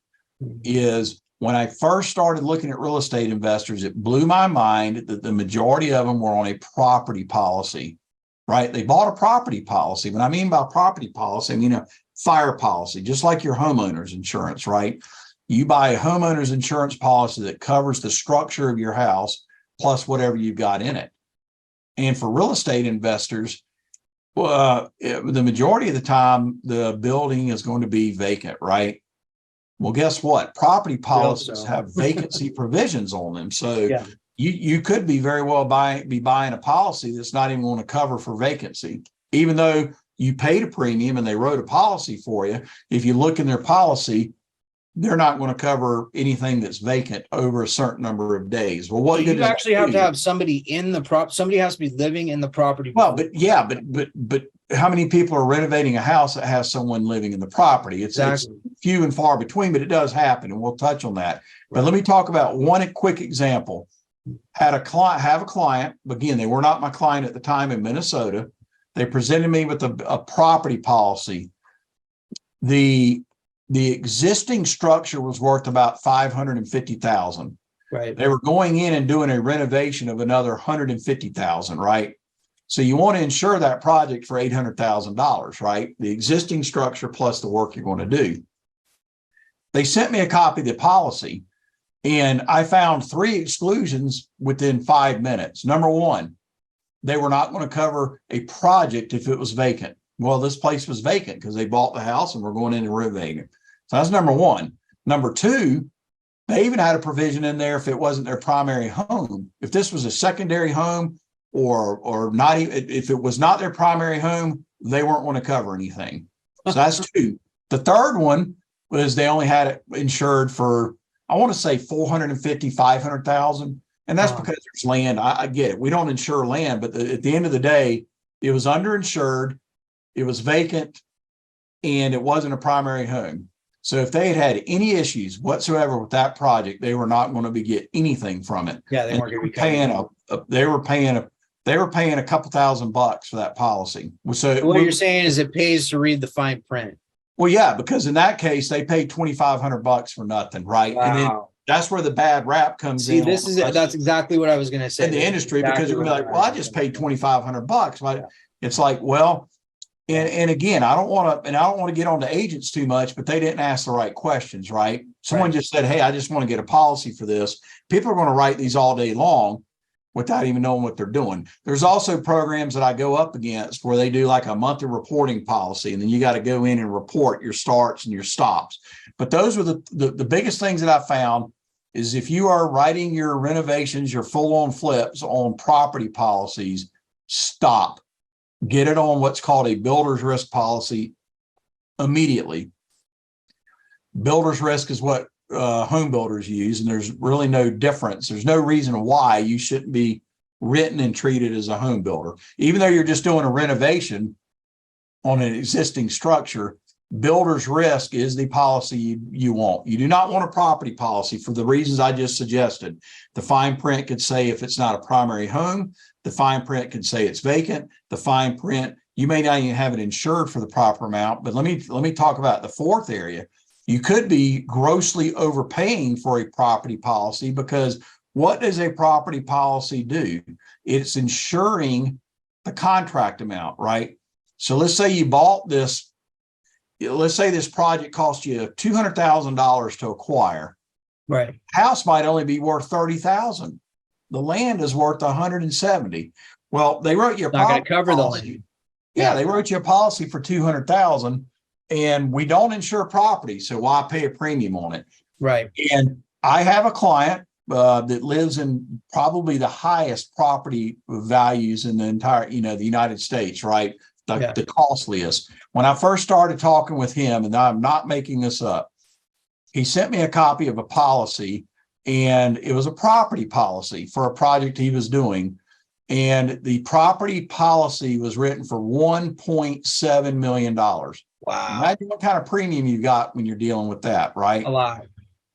is when I first started looking at real estate investors, it blew my mind that the majority of them were on a property policy, right? They bought a property policy. What I mean by property policy, I mean a fire policy, just like your homeowner's insurance, right? You buy a homeowner's insurance policy that covers the structure of your house plus whatever you've got in it. And for real estate investors, the majority of the time, the building is going to be vacant, right? Well, guess what? Property policies have vacancy provisions on them. So you could be very well buying a policy that's not even going to cover for vacancy, even though you paid a premium and they wrote a policy for you. If you look in their policy, they're not going to cover anything that's vacant over a certain number of days. Well, what you actually have to have somebody in the somebody has to be living in the property. Well, but how many people are renovating a house that has someone living in the property? It's few and far between, but it does happen, and we'll touch on that. But let me talk about one quick example. have a client. Again, they were not my client at the time in Minnesota. They presented me with a property policy. The existing structure was worth about $550,000. Right. They were going in and doing a renovation of another $150,000, right? So you want to insure that project for $800,000, right? The existing structure plus the work you're going to do. They sent me a copy of the policy, and I found 3 exclusions within 5 minutes. Number one, they were not going to cover a project if it was vacant. Well, this place was vacant because they bought the house and we're going in and renovating it. So that's number one. Number two, they even had a provision in there if it wasn't their primary home. If this was a secondary home or not even, if it was not their primary home, they weren't going to cover anything. So that's 2. The third one was they only had it insured for, I want to say 450, 500,000. And that's because there's land. I get it. We don't insure land, but at the end of the day, it was underinsured, it was vacant, and it wasn't a primary home. So if they had any issues whatsoever with that project, they were not going to get anything from it. Yeah, they weren't going to be paying they were paying a couple $1,000 for that policy. So what you're saying is it pays to read the fine print. Well, yeah, because in that case they paid $2,500 for nothing, right? Wow. And then that's where the bad rap comes in. That's exactly what I was going to say in the industry, exactly because you're like, well, I just paid $2,500. Like, it's like, well, and again, I don't want to get on to agents too much, but they didn't ask the right questions, right? Someone just said, hey, I just want to get a policy for this. People are going to write these all day long without even knowing what they're doing. There's also programs that I go up against where they do like a monthly reporting policy, and then you got to go in and report your starts and your stops. But those were the biggest things that I found is if you are writing your renovations, your full-on flips on property policies, stop. Get it on what's called a builder's risk policy immediately. Builder's risk is what home builders use, and there's really no difference. There's no reason why you shouldn't be written and treated as a home builder. Even though you're just doing a renovation on an existing structure, builder's risk is the policy you want. You do not want a property policy for the reasons I just suggested. The fine print could say if it's not a primary home, the fine print could say it's vacant. The fine print, you may not even have it insured for the proper amount. But let me talk about the fourth area. You could be grossly overpaying for a property policy, because what does a property policy do? It's insuring the contract amount, right? So let's say you bought this. Let's say this project cost you $200,000 to acquire. Right. House might only be worth $30,000. The land is worth $170,000. Well, they wrote you a not going to cover policy. the land. Yeah, they wrote you a policy for $200,000, and we don't insure property, so why pay a premium on it? Right. And I have a client that lives in probably the highest property values in the entire, the United States, right? The costliest. When I first started talking with him, and I'm not making this up, he sent me a copy of a policy, and it was a property policy for a project he was doing. And the property policy was written for $1.7 million. Wow. Imagine what kind of premium you got when you're dealing with that, right? A lot.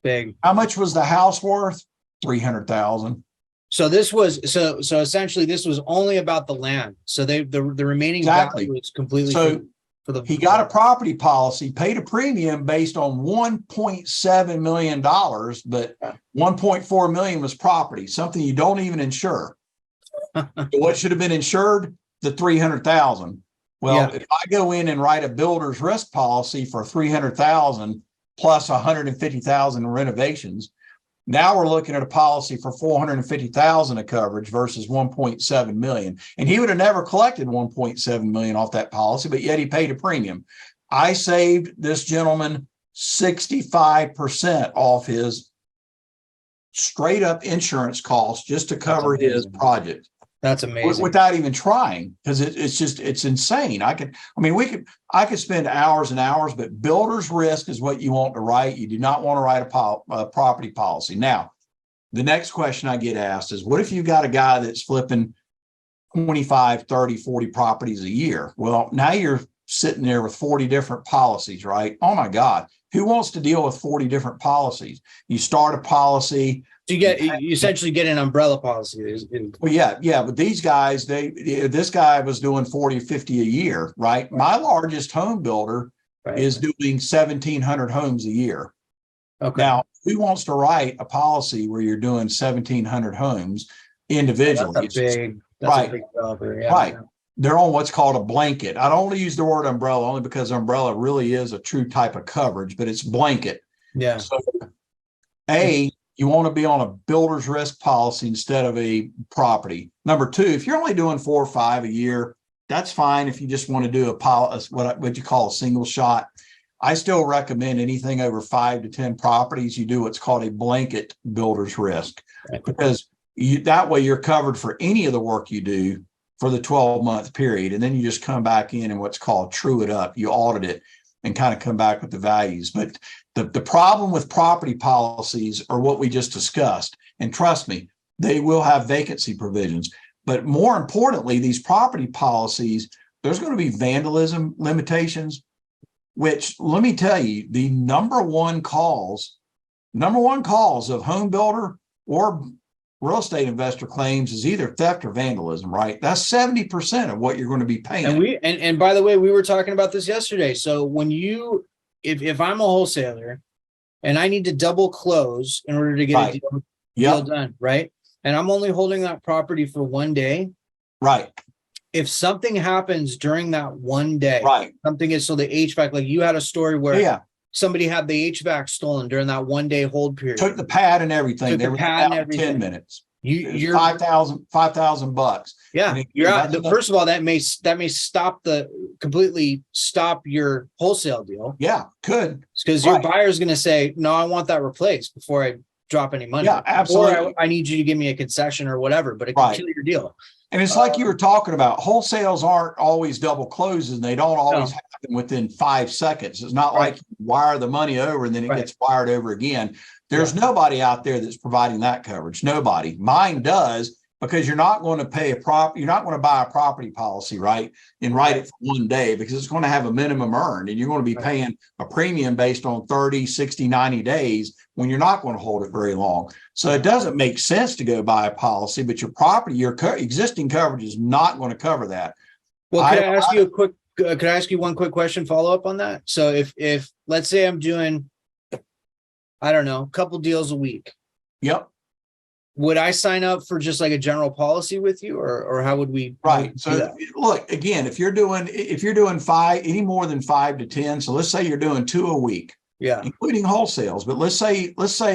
Big. How much was the house worth? $300,000. So this was so essentially this was only about the land. So the remaining value was completely for the. He got a property policy, paid a premium based on $1.7 million, but $1.4 million was property, something you don't even insure. What should have been insured? The $300,000. Well, if I go in and write a builder's risk policy for $300,000 plus $150,000 in renovations, now we're looking at a policy for $450,000 of coverage versus $1.7 million. And he would have never collected $1.7 million off that policy, but yet he paid a premium. I saved this gentleman 65% off his straight up insurance costs just to cover his project. That's amazing. Without even trying, because it's insane. I could spend hours and hours, but builder's risk is what you want to write. You do not want to write a property policy. Now, the next question I get asked is, what if you've got a guy that's flipping 25, 30, 40 properties a year? Well, now you're sitting there with 40 different policies, right? Oh my God. Who wants to deal with 40 different policies? You start a policy, So you essentially get an umbrella policy. Well, yeah. But these guys, this guy was doing 40, 50 a year, right? My largest home builder is doing 1,700 homes a year. Okay. Now, who wants to write a policy where you're doing 1,700 homes individually? That's a big developer. Yeah. Right. They're on what's called a blanket. I don't only use the word umbrella only because umbrella really is a true type of coverage, but it's blanket. Yeah. So, you want to be on a builder's risk policy instead of a property. Number two, if you're only doing 4 or 5 a year, that's fine. If you just want to do what you call a single shot, I still recommend anything over 5 to 10 properties, you do what's called a blanket builder's risk, because that way you're covered for any of the work you do for the 12-month period. And then you just come back in and what's called true it up. You audit it and kind of come back with the values. But the problem with property policies are what we just discussed. And trust me, they will have vacancy provisions. But more importantly, these property policies, there's going to be vandalism limitations, which let me tell you, the number one cause of home builder or real estate investor claims is either theft or vandalism, right? That's 70% of what you're going to be paying. And by the way, we were talking about this yesterday. So when if I'm a wholesaler and I need to double close in order to get a deal done, right? And I'm only holding that property for 1 day. Right. If something happens during that 1 day, something is, so the HVAC, like you had a story where somebody had the HVAC stolen during that 1 day hold period. Took the pad and everything. They were out in 10 minutes. You're $5,000. Yeah. You're out. First of all, that may completely stop your wholesale deal. Yeah, could. Because your buyer's going to say, no, I want that replaced before I drop any money. Yeah, absolutely. Or I need you to give me a concession or whatever, but it can kill your deal. And it's like you were talking about, wholesales aren't always double closes, and they don't always happen within 5 seconds. It's not like you wire the money over and then it gets wired over again. There's nobody out there that's providing that coverage. Nobody. Mine does, because you're not going to you're not going to buy a property policy, right? And write it for 1 day, because it's going to have a minimum earned, and you're going to be paying a premium based on 30, 60, 90 days when you're not going to hold it very long. So it doesn't make sense to go buy a policy, but your existing coverage is not going to cover that. Well, could I ask you one quick question, follow up on that? So if let's say I'm doing, I don't know, a couple deals a week. Yep. Would I sign up for just like a general policy with you, or how would we? Right. So look, again, if you're doing any more than 5 to 10, so let's say you're doing 2 a week, including wholesales. But let's say,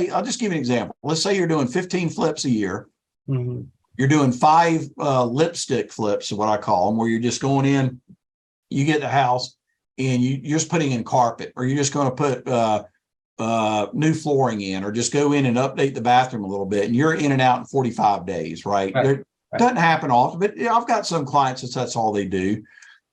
I'll just give you an example. Let's say you're doing 15 flips a year. Mm-hmm. You're doing 5 lipstick flips, is what I call them, where you're just going in, you get the house and you're just putting in carpet, or you're just going to put new flooring in, or just go in and update the bathroom a little bit, and you're in and out in 45 days, right? It doesn't happen often, but I've got some clients that's all they do.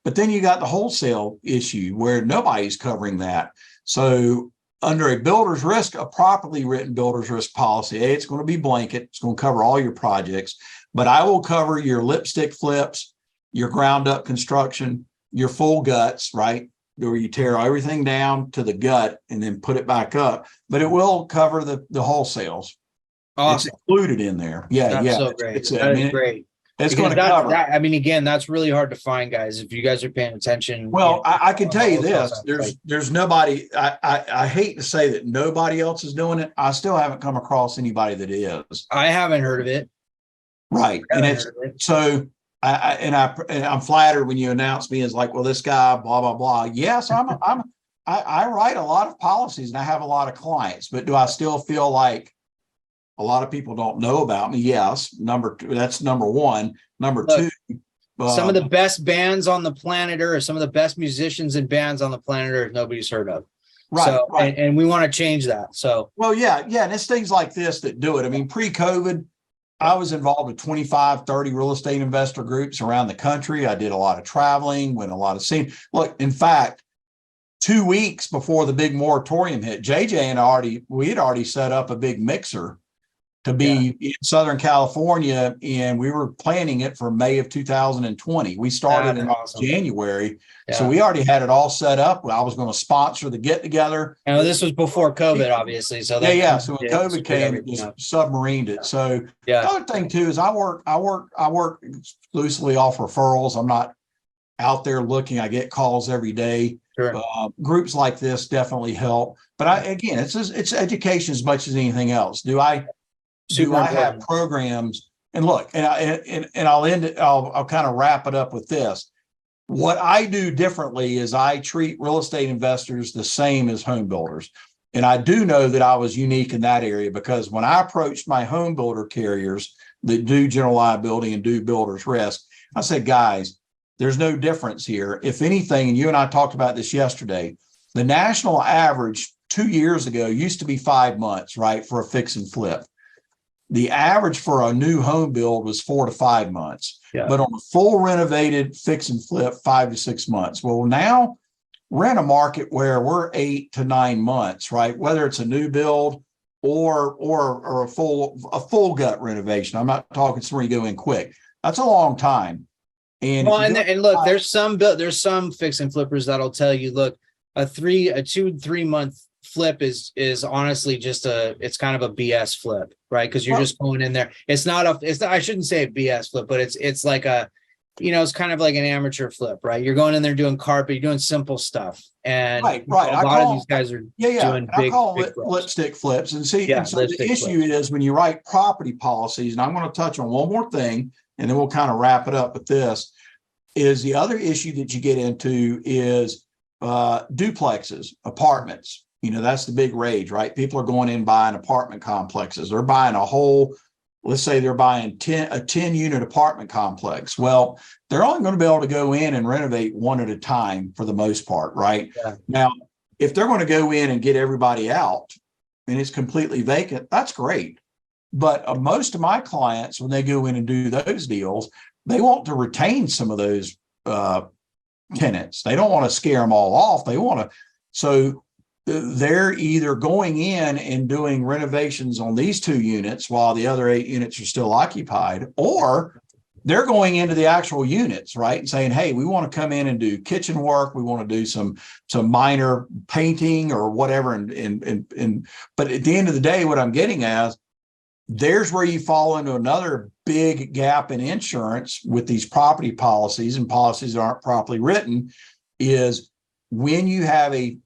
But then you got the wholesale issue where nobody's covering that. So under a builder's risk, a properly written builder's risk policy, it's going to be blanket. It's going to cover all your projects, but I will cover your lipstick flips, your ground up construction, your full guts, right? Where you tear everything down to the gut and then put it back up, but it will cover the wholesales. Awesome. It's included in there. That's so great. Great. It's going to cover that. I mean, again, that's really hard to find, guys. If you guys are paying attention. Well, I can tell you this: there's nobody. I hate to say that nobody else is doing it. I still haven't come across anybody that is. I haven't heard of it. Right, and it's so. I'm flattered when you announce me as like, well, this guy, blah blah blah. Yes, I write a lot of policies and I have a lot of clients, but do I still feel like a lot of people don't know about me? Yes. That's number one. Number two, some of the best bands on the planet Earth, some of the best musicians and bands on the planet Earth, nobody's heard of. Right. So, and we want to change that. So, well, yeah. And it's things like this that do it. I mean, pre-COVID, I was involved with 25, 30 real estate investor groups around the country. I did a lot of traveling, went a lot of scene. Look, in fact, 2 weeks before the big moratorium hit, JJ and we had already set up a big mixer to be in Southern California, and we were planning it for May of 2020. We started in January, so we already had it all set up. I was going to sponsor the get together. And this was before COVID, obviously. So So when COVID came, it just submarined it. So the other thing too is I work exclusively off referrals. I'm not out there looking. I get calls every day. Sure. Groups like this definitely help. But it's education as much as anything else. Do I have programs? And look, and I'll end it. I'll kind of wrap it up with this. What I do differently is I treat real estate investors the same as home builders. And I do know that I was unique in that area, because when I approached my home builder carriers that do general liability and do builder's risk, I said, guys, there's no difference here. If anything, and you and I talked about this yesterday, the national average 2 years ago used to be 5 months, right, for a fix and flip. The average for a new home build was 4 to 5 months, but on a full renovated fix and flip, 5 to 6 months. Well, now we're in a market where we're 8 to 9 months, right? Whether it's a new build or a full gut renovation. I'm not talking somewhere you go in quick. That's a long time. And look, there's some fix and flippers that'll tell you, look, a 2-3 month flip is honestly just it's kind of a BS flip, right? Because you're just going in there. I shouldn't say a BS flip, but it's like it's kind of like an amateur flip, right? You're going in there doing carpet, you're doing simple stuff. And right. A lot of these guys are doing big lipstick flips. And so the issue is when you write property policies, and I'm going to touch on one more thing, and then we'll kind of wrap it up with this, is the other issue that you get into is duplexes, apartments. That's the big rage, right? People are going in buying apartment complexes. They're buying let's say they're buying a 10 unit apartment complex. Well, they're only going to be able to go in and renovate one at a time for the most part, right? Yeah. Now, if they're going to go in and get everybody out and it's completely vacant, that's great. But most of my clients, when they go in and do those deals, they want to retain some of those tenants. They don't want to scare them all off. So they're either going in and doing renovations on these 2 units while the other 8 units are still occupied, or they're going into the actual units, right, and saying, hey, we want to come in and do kitchen work. We want to do some minor painting or whatever. But at the end of the day, what I'm getting at, there's where you fall into another big gap in insurance with these property policies, and policies that aren't properly written, is when you have a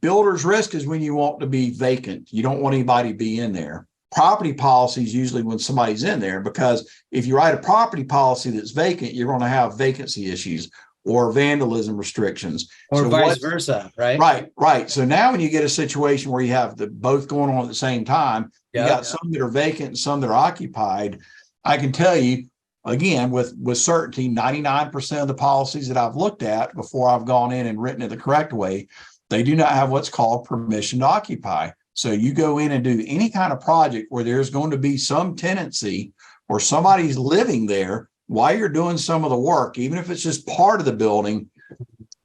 builder's risk is when you want to be vacant. You don't want anybody to be in there. Property policies usually when somebody's in there, because if you write a property policy that's vacant, you're going to have vacancy issues or vandalism restrictions. Or vice versa, right? Right. So now when you get a situation where you have both going on at the same time, you got some that are vacant and some that are occupied. I can tell you, again, with certainty, 99% of the policies that I've looked at before I've gone in and written it the correct way, they do not have what's called permission to occupy. So you go in and do any kind of project where there's going to be some tenancy or somebody's living there while you're doing some of the work, even if it's just part of the building,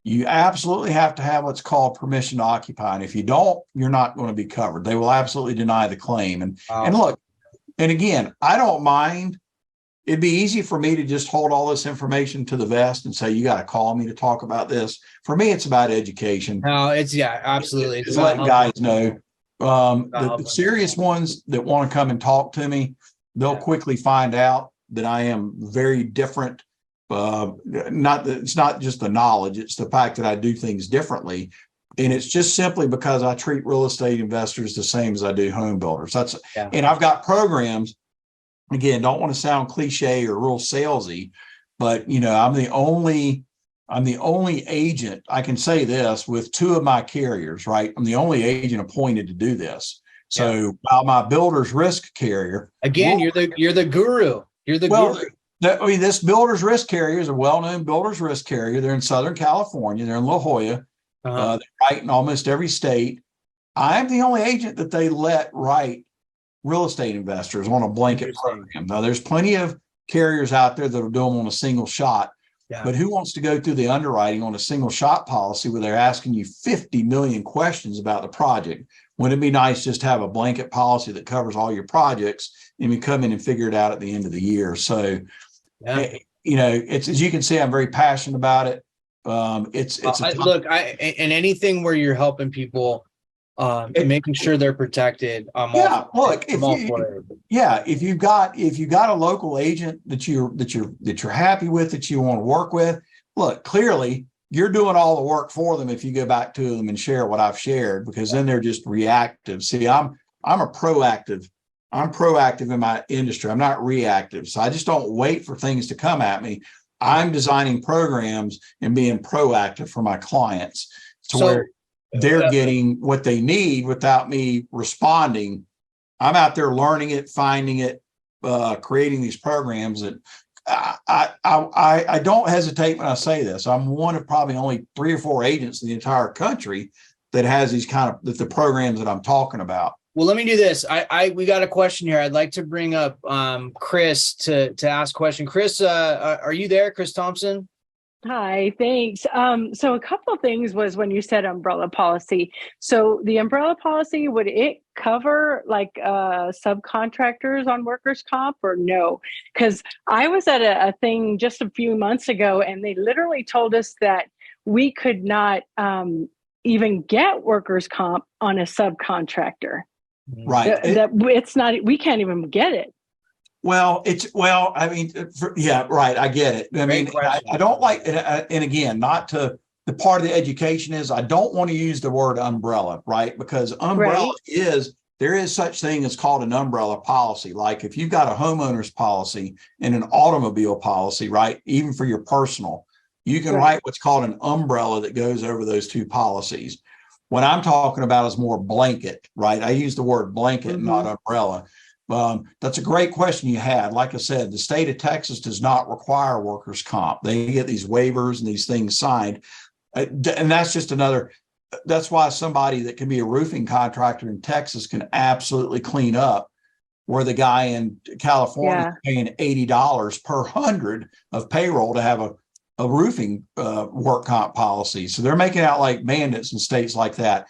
you absolutely have to have what's called permission to occupy. And if you don't, you're not going to be covered. They will absolutely deny the claim. And look, and again, I don't mind. It'd be easy for me to just hold all this information to the vest and say, you got to call me to talk about this. For me, it's about education. No, absolutely. It's letting guys know. The serious ones that want to come and talk to me, they'll quickly find out that I am very different. It's not just the knowledge, it's the fact that I do things differently. And it's just simply because I treat real estate investors the same as I do home builders. And I've got programs. Again, don't want to sound cliche or real salesy, but I'm the only agent, I can say this, with 2 of my carriers, right? I'm the only agent appointed to do this. So while my builder's risk carrier, again, you're the guru. You're the guru. This builder's risk carrier is a well-known builder's risk carrier. They're in Southern California. They're in La Jolla. They write in almost every state. I'm the only agent that they let write real estate investors on a blanket program. Now, there's plenty of carriers out there that will do them on a single shot. But who wants to go through the underwriting on a single shot policy where they're asking you 50 million questions about the project? Wouldn't it be nice just to have a blanket policy that covers all your projects and you come in and figure it out at the end of the year? So, it's, as you can see, I'm very passionate about it. Look, and anything where you're helping people, making sure they're protected. If you've got a local agent that you're happy with, that you want to work with, look, clearly you're doing all the work for them if you go back to them and share what I've shared, because then they're just reactive. See, I'm proactive in my industry. I'm not reactive. So I just don't wait for things to come at me. I'm designing programs and being proactive for my clients where they're getting what they need without me responding. I'm out there learning it, finding it, creating these programs that I don't hesitate when I say this. I'm one of probably only 3 or 4 agents in the entire country that has these the programs that I'm talking about. Well, let me do this. We got a question here. I'd like to bring up Chris to ask a question. Chris, are you there? Chris Thompson? Hi, thanks. So a couple of things was when you said umbrella policy. So the umbrella policy, would it cover like subcontractors on workers' comp or no? Because I was at a thing just a few months ago and they literally told us that we could not even get workers' comp on a subcontractor. Right. It's not, we can't even get it. I mean, right. I get it. I mean, I don't like it. And again, not to the part of the education is I don't want to use the word umbrella, right? Because umbrella there is such thing as called an umbrella policy. Like if you've got a homeowner's policy and an automobile policy, right? Even for your personal, you can write what's called an umbrella that goes over those two policies. What I'm talking about is more blanket, right? I use the word blanket, not umbrella. That's a great question you had. Like I said, the state of Texas does not require workers' comp. They get these waivers and these things signed. And that's just that's why somebody that can be a roofing contractor in Texas can absolutely clean up where the guy in California is paying $80 per 100 of payroll to have a roofing work comp policy. So they're making out like bandits in states like that.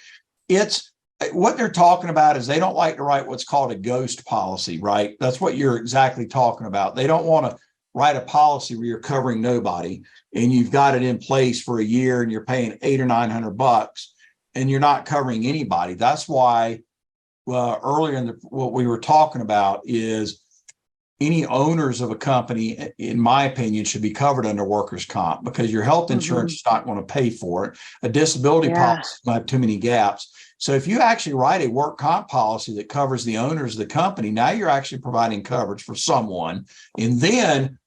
What they're talking about is they don't like to write what's called a ghost policy, right? That's what you're exactly talking about. They don't want to write a policy where you're covering nobody and you've got it in place for a year and you're paying $800 or $900 and you're not covering anybody. That's why earlier in what we were talking about is any owners of a company, in my opinion, should be covered under workers' comp because your health insurance is not going to pay for it. A disability policy might have too many gaps. So if you actually write a work comp policy that covers the owners of the company, now you're actually providing coverage for someone. And then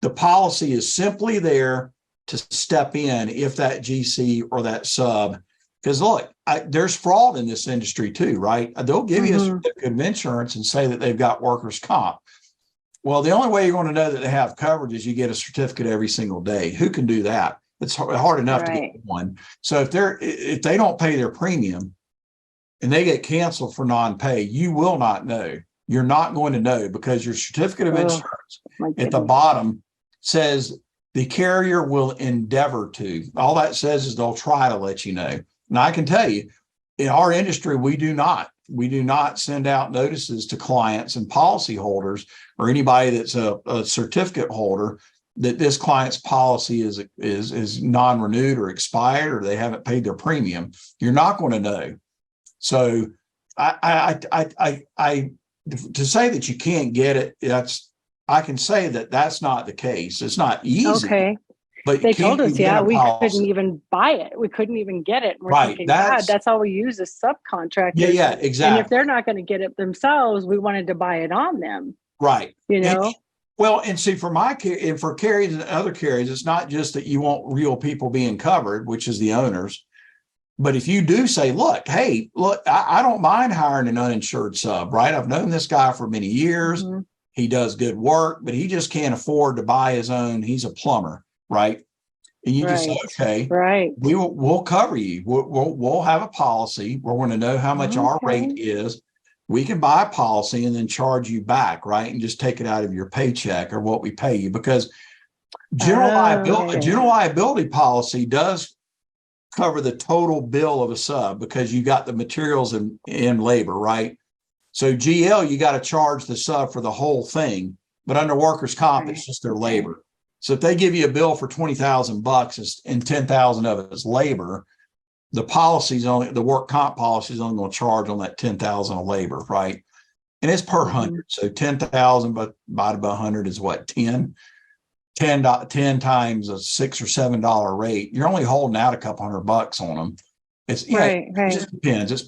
the policy is simply there to step in if that GC or that sub, because look, there's fraud in this industry too, right? They'll give you a certificate of insurance and say that they've got workers' comp. Well, the only way you're going to know that they have coverage is you get a certificate every single day. Who can do that? It's hard enough to get one. So if they don't pay their premium and they get canceled for non-pay, you will not know. You're not going to know because your certificate of insurance at the bottom says the carrier will endeavor to. All that says is they'll try to let you know. And I can tell you, in our industry, we do not send out notices to clients and policyholders or anybody that's a certificate holder that this client's policy is non-renewed or expired or they haven't paid their premium. You're not going to know. So I to say that you can't get it, I can say that that's not the case. It's not easy. Okay. But they told us, we couldn't even buy it. We couldn't even get it. We're thinking, God, that's all we use is subcontractors. Yeah, exactly. And if they're not going to get it themselves, we wanted to buy it on them. Right. You know? And see, for carriers and other carriers, it's not just that you want real people being covered, which is the owners. But if you do say, look, I don't mind hiring an uninsured sub, right? I've known this guy for many years. He does good work, but he just can't afford to buy his own. He's a plumber. Right. And you just say, okay, we'll cover you. We'll have a policy. We're going to know how much our rate is. We can buy a policy and then charge you back. Right. And just take it out of your paycheck or what we pay you, because A general liability policy does cover the total bill of a sub because you got the materials and labor, right? So GL, you got to charge the sub for the whole thing, but under workers' comp, it's just their labor. So if they give you a bill for $20,000 and 10,000 of it is labor, the work comp policy is only going to charge on that 10,000 of labor, right? And it's per 100. So 10,000 but divided by 100 is what, 10 times a $6 or $7 rate. You're only holding out a couple $100 on them. It's It just depends. It's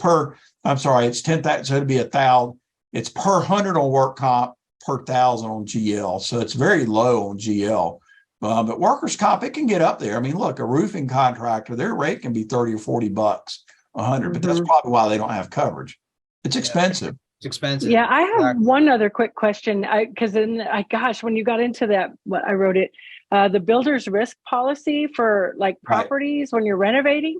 10,000. So it'd be 1,000. It's per 100 on work comp, per 1,000 on GL. So it's very low on GL. But workers' comp, it can get up there. I mean, look, a roofing contractor, their rate can be $30 or $40, 100. But that's probably why they don't have coverage. It's expensive. It's expensive. Yeah, I have one other quick question. Because when you got into that, I wrote it, the builder's risk policy for like properties when you're renovating.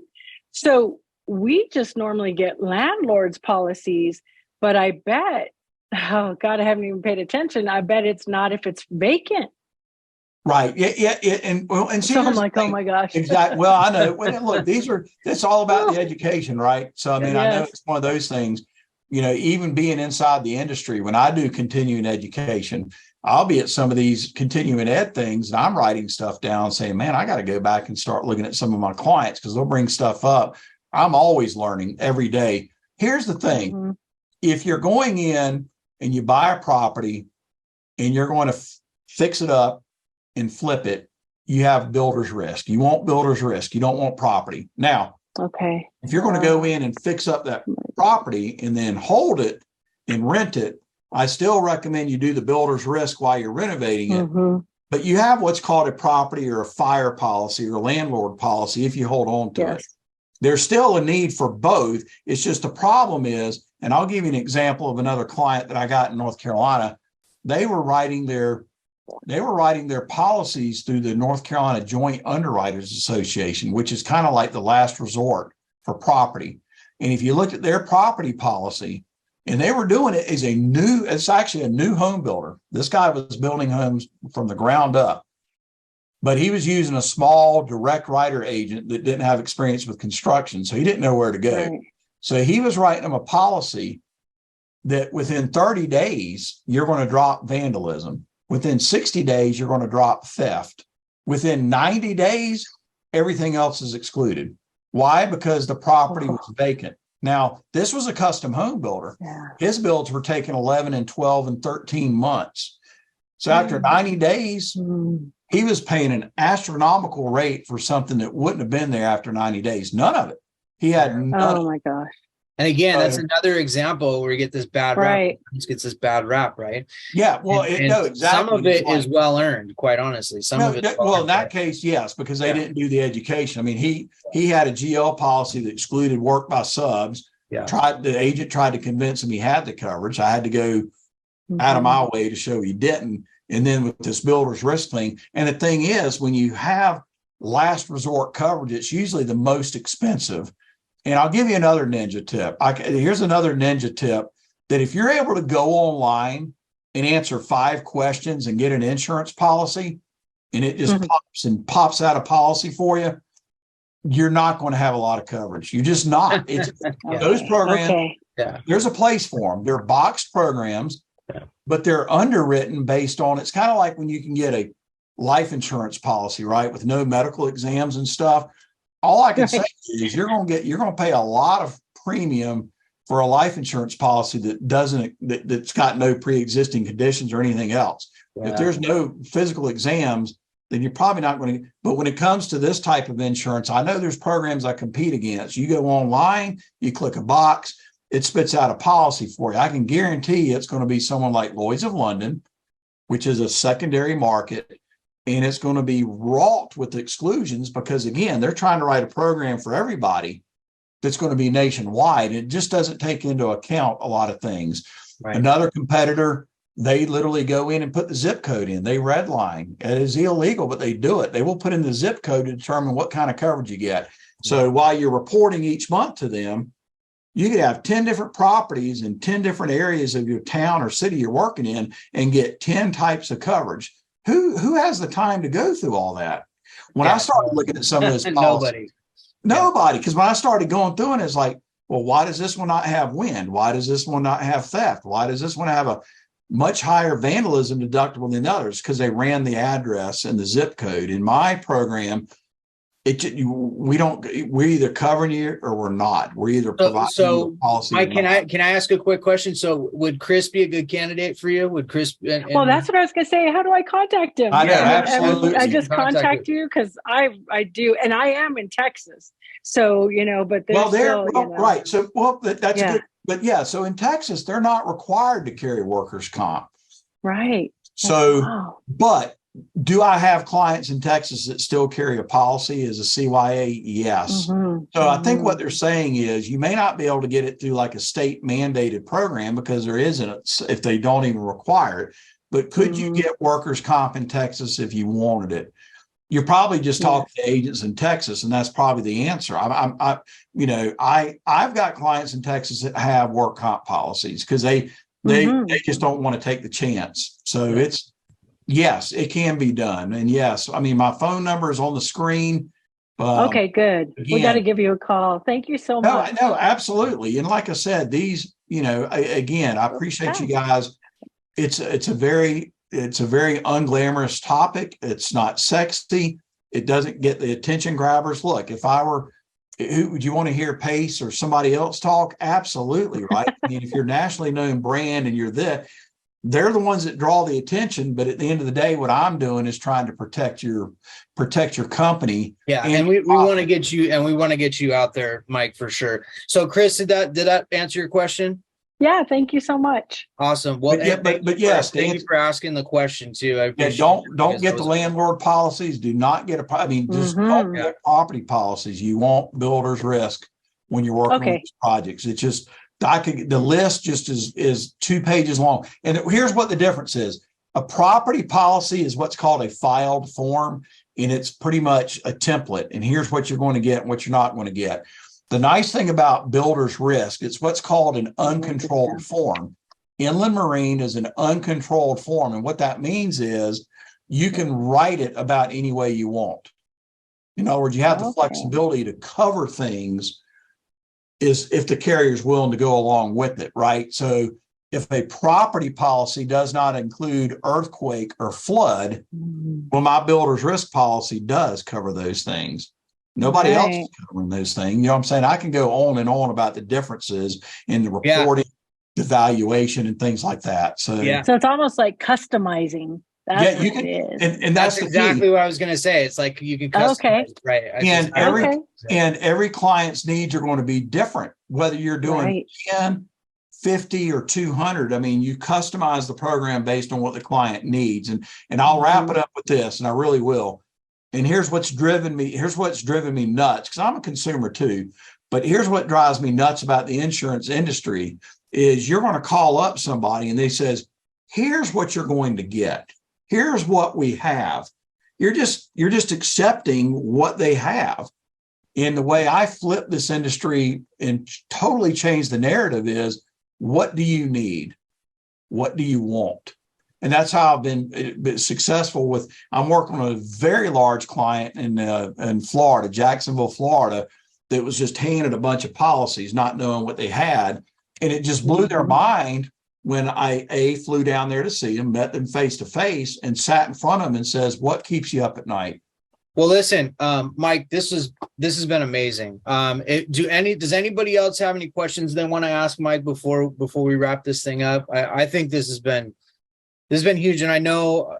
So we just normally get landlord's policies, but I bet, oh God, I haven't even paid attention. I bet it's not if it's vacant. Right. Yeah. And so I'm like, oh my gosh. Exactly. Well, I know. Well, look, it's all about the education, right? So, I mean, I know it's one of those things, even being inside the industry, when I do continuing education, I'll be at some of these continuing ed things and I'm writing stuff down saying, man, I got to go back and start looking at some of my clients because they'll bring stuff up. I'm always learning every day. Here's the thing. If you're going in and you buy a property and you're going to fix it up and flip it, you have builder's risk. You want builder's risk. You don't want property. Now, if you're going to go in and fix up that property and then hold it and rent it, I still recommend you do the builder's risk while you're renovating it. But you have what's called a property or a fire policy or landlord policy if you hold on to it. There's still a need for both. It's just the problem is, and I'll give you an example of another client that I got in North Carolina. They were writing their policies through the North Carolina Joint Underwriters Association, which is kind of like the last resort for property. And if you look at their property policy, and they were doing it as it's actually a new home builder. This guy was building homes from the ground up, but he was using a small direct writer agent that didn't have experience with construction. So he didn't know where to go. So he was writing them a policy that within 30 days, you're going to drop vandalism. Within 60 days, you're going to drop theft. Within 90 days, everything else is excluded. Why? Because the property was vacant. Now, this was a custom home builder. His builds were taking 11 and 12 and 13 months. So after 90 days, he was paying an astronomical rate for something that wouldn't have been there after 90 days. None of it. He had none. Oh my gosh. And again, that's another example where you get this bad rap. Gets this bad rap, right? Yeah. Well, exactly. Some of it is well earned, quite honestly. Some of it. Well, in that case, yes, because they didn't do the education. I mean, he had a GL policy that excluded work by subs. The agent tried to convince him he had the coverage. I had to go out of my way to show he didn't. And then with this builder's risk thing, and the thing is, when you have last resort coverage, it's usually the most expensive. And I'll give you another ninja tip. Here's another ninja tip that if you're able to go online and answer 5 questions and get an insurance policy, and it just pops out a policy for you, you're not going to have a lot of coverage. You're just not. It's those programs. There's a place for them. They're boxed programs, but they're underwritten based on. It's kind of like when you can get a life insurance policy, right, with no medical exams and stuff. All I can say is you're going to pay a lot of premium for a life insurance policy that's got no pre-existing conditions or anything else. If there's no physical exams, then you're probably not going to. But when it comes to this type of insurance, I know there's programs I compete against. You go online, you click a box, it spits out a policy for you. I can guarantee it's going to be someone like Lloyd's of London, which is a secondary market. And it's going to be wrought with exclusions because, again, they're trying to write a program for everybody that's going to be nationwide. It just doesn't take into account a lot of things. Another competitor, they literally go in and put the zip code in. They redline. It is illegal, but they do it. They will put in the zip code to determine what kind of coverage you get. So while you're reporting each month to them, you could have 10 different properties in 10 different areas of your town or city you're working in and get 10 types of coverage. who has the time to go through all that? When I started looking at some of those policies, nobody, because when I started going through it, it's like, well, why does this one not have wind? Why does this one not have theft? Why does this one have a much higher vandalism deductible than others? Because they ran the address and the zip code. In my program, we're either covering you or we're not. We're either providing so policy. Mike, can I ask a quick question? So would Chris be a good candidate for you? Would Chris? Well, that's what I was going to say. How do I contact him? I know, absolutely. I just contact you because I do, and I am in Texas. So, but right. So, that's good. But yeah, so in Texas, they're not required to carry workers' comp. Right. So, but do I have clients in Texas that still carry a policy as a CYA? Yes. So I think what they're saying is you may not be able to get it through like a state mandated program because there isn't, if they don't even require it. But could you get workers' comp in Texas if you wanted it? You're probably just talking to agents in Texas, and that's probably the answer. I've got clients in Texas that have work comp policies because they just don't want to take the chance. So yes, it can be done. And yes, I mean, my phone number is on the screen. Okay, good. Again, we got to give you a call. Thank you so much. No, absolutely. And like I said, these, again, I appreciate you guys. It's a very unglamorous topic. It's not sexy. It doesn't get the attention grabbers. Look, who would you want to hear Pace or somebody else talk? Absolutely. Right. I mean, if you're a nationally known brand and they're the ones that draw the attention. But at the end of the day, what I'm doing is trying to protect your company. Yeah. And we want to get you out there, Mike, for sure. So Chris, did that answer your question? Yeah, thank you so much. Awesome. Well, but yes, thank you for asking the question too. Don't get the landlord policies. Do not get don't get property policies. You want builder's risk when you're working on these projects. It's just the list just is 2 pages long. And here's what the difference is. A property policy is what's called a filed form, and it's pretty much a template. And here's what you're going to get and what you're not going to get. The nice thing about builder's risk, it's what's called an uncontrolled form. Inland marine is an uncontrolled form. And what that means is you can write it about any way you want. In other words, you have the flexibility to cover things is if the carrier is willing to go along with it, right? So if a property policy does not include earthquake or flood, well, my builder's risk policy does cover those things. Nobody else is covering those things. You know what I'm saying? I can go on and on about the differences in the reporting, the valuation, and things like that. So it's almost like customizing. That's what it is. And that's exactly what I was going to say. It's like you can customize, right? And every client's needs are going to be different, whether you're doing 10, 50, or 200. I mean, you customize the program based on what the client needs. And I'll wrap it up with this, and I really will. And here's what's driven me nuts, because I'm a consumer too. But here's what drives me nuts about the insurance industry is you're going to call up somebody and they says, here's what you're going to get. Here's what we have. You're just accepting what they have. And the way I flip this industry and totally change the narrative is, what do you need? What do you want? And that's how I've been successful with. I'm working on a very large client in Florida, Jacksonville, Florida, that was just handed a bunch of policies, not knowing what they had, and it just blew their mind when I flew down there to see them, met them face to face, and sat in front of them and says, "What keeps you up at night?" Well, listen, Mike, this has been amazing. Does anybody else have any questions they want to ask Mike before we wrap this thing up? I think this has been huge, and I know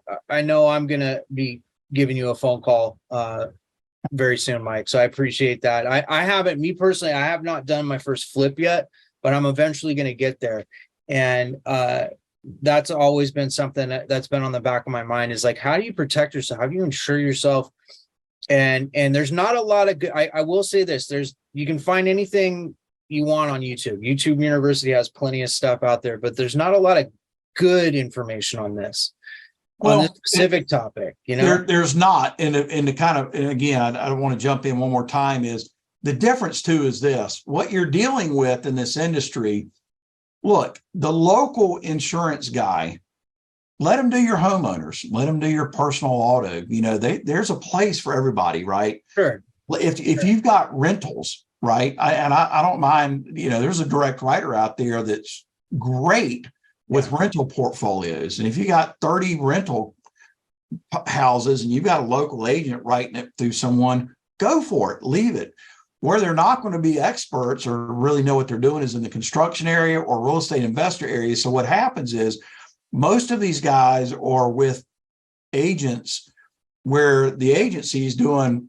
I'm gonna be giving you a phone call very soon, Mike. So I appreciate that. I have not done my first flip yet, but I'm eventually gonna get there, and that's always been something that's been on the back of my mind is like, how do you protect yourself? How do you insure yourself? And there's not a lot of good. I will say this: you can find anything you want on YouTube. YouTube University has plenty of stuff out there, but there's not a lot of good information on this specific topic. There's not. And again, I don't want to jump in one more time. Is the difference too is this: what you're dealing with in this industry. Look, the local insurance guy let them do your homeowners, let them do your personal auto. There's a place for everybody, right? Sure. If you've got rentals, right? I don't mind, there's a direct writer out there that's great with rental portfolios. And if you got 30 rental houses and you've got a local agent writing it through someone, go for it, leave it. Where they're not going to be experts or really know what they're doing is in the construction area or real estate investor area. So what happens is most of these guys are with agents where the agency is doing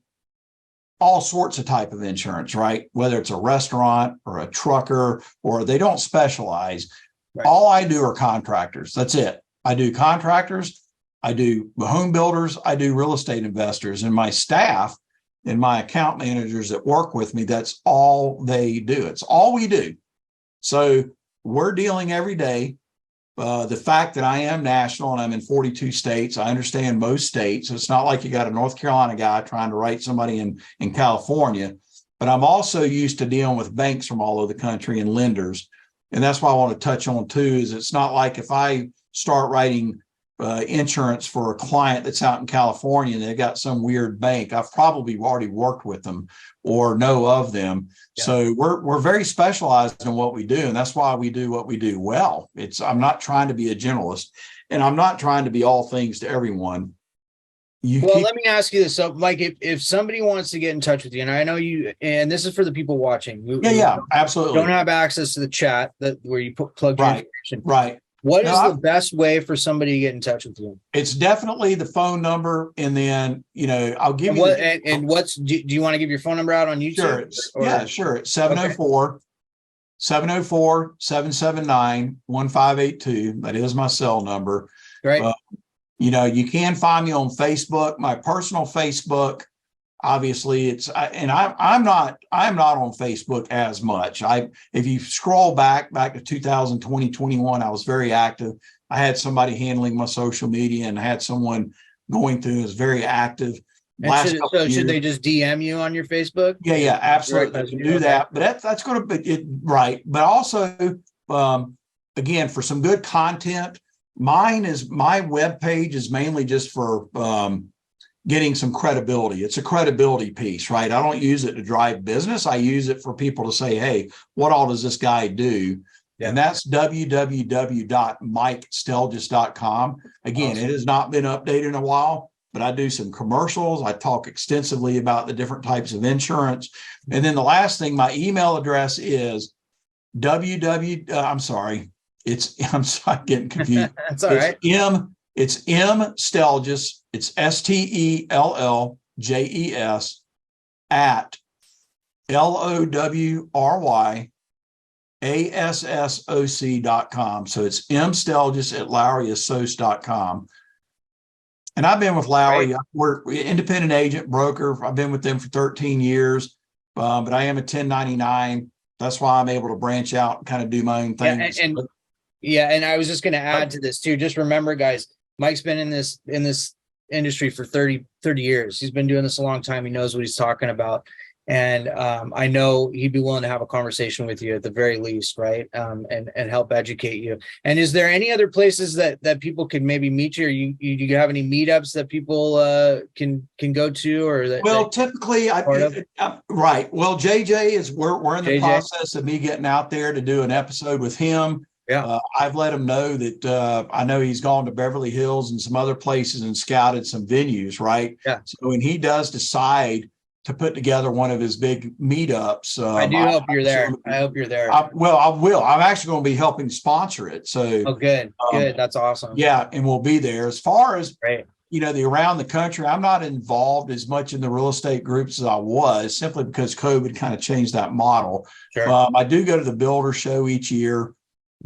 all sorts of type of insurance, right? Whether it's a restaurant or a trucker, or they don't specialize. Right. All I do are contractors. That's it. I do contractors. I do home builders. I do real estate investors, and my staff and my account managers that work with me, that's all they do. It's all we do. So we're dealing every day. The fact that I am national and I'm in 42 states, I understand most states. So it's not like you got a North Carolina guy trying to write somebody in California, but I'm also used to dealing with banks from all over the country and lenders. And that's why I want to touch on too, is it's not like if I start writing insurance for a client that's out in California and they've got some weird bank, I've probably already worked with them or know of them. Yeah. So we're very specialized in what we do, and that's why we do what we do well. I'm not trying to be a generalist, and I'm not trying to be all things to everyone. Let me ask you this. So, Mike, if somebody wants to get in touch with you, and I know you, and this is for the people watching. Absolutely. Don't have access to the chat where you plug your information. Right. What is the best way for somebody to get in touch with you? It's definitely the phone number, and then I'll give you. Do you want to give your phone number out on YouTube? Sure. Sure. It's 704-779-1582. That is my cell number. Right. You can find me on Facebook, my personal Facebook. Obviously, I'm not on Facebook as much. If you scroll back to 2020, 21, I was very active. I had somebody handling my social media and I had someone going through, was very active. Should they just DM you on your Facebook? Yeah, absolutely. Do that. But that's going to be it, right. But also, again, for some good content, my webpage is mainly just for getting some credibility. It's a credibility piece, right? I don't use it to drive business. I use it for people to say, hey, what all does this guy do? Yeah. And that's www.mikestelljes.com. Again, Awesome. It has not been updated in a while, but I do some commercials. I talk extensively about the different types of insurance. And then the last thing, my email address is I'm sorry, getting confused. That's all right. It's M Stelljes. It's STELLJES at LOWRYASSOC.com. So it's M Stelljes at LowryAssoc.com. And I've been with Lowry. We're independent agent broker. I've been with them for 13 years, but I am a 1099. That's why I'm able to branch out and kind of do my own thing. And I was just going to add to this too. Just remember, guys, Mike's been in this industry for 30 years. He's been doing this a long time. He knows what he's talking about. And I know he'd be willing to have a conversation with you at the very least, right? And help educate you. And is there any other places that people could maybe meet you? Or you have any meetups that people can go to? Or typically, right. Well, JJ we're in the process of me getting out there to do an episode with him. Yeah, I've let him know that I know he's gone to Beverly Hills and some other places and scouted some venues, right? Yeah. So when he does decide to put together one of his big meetups, I hope you're there. I hope you're there. I will. I'm actually going to be helping sponsor it. So, good. That's awesome. Yeah, and we'll be there. As far as Great. The around the country, I'm not involved as much in the real estate groups as I was, simply because COVID kind of changed that model. Sure. I do go to the Builder Show each year.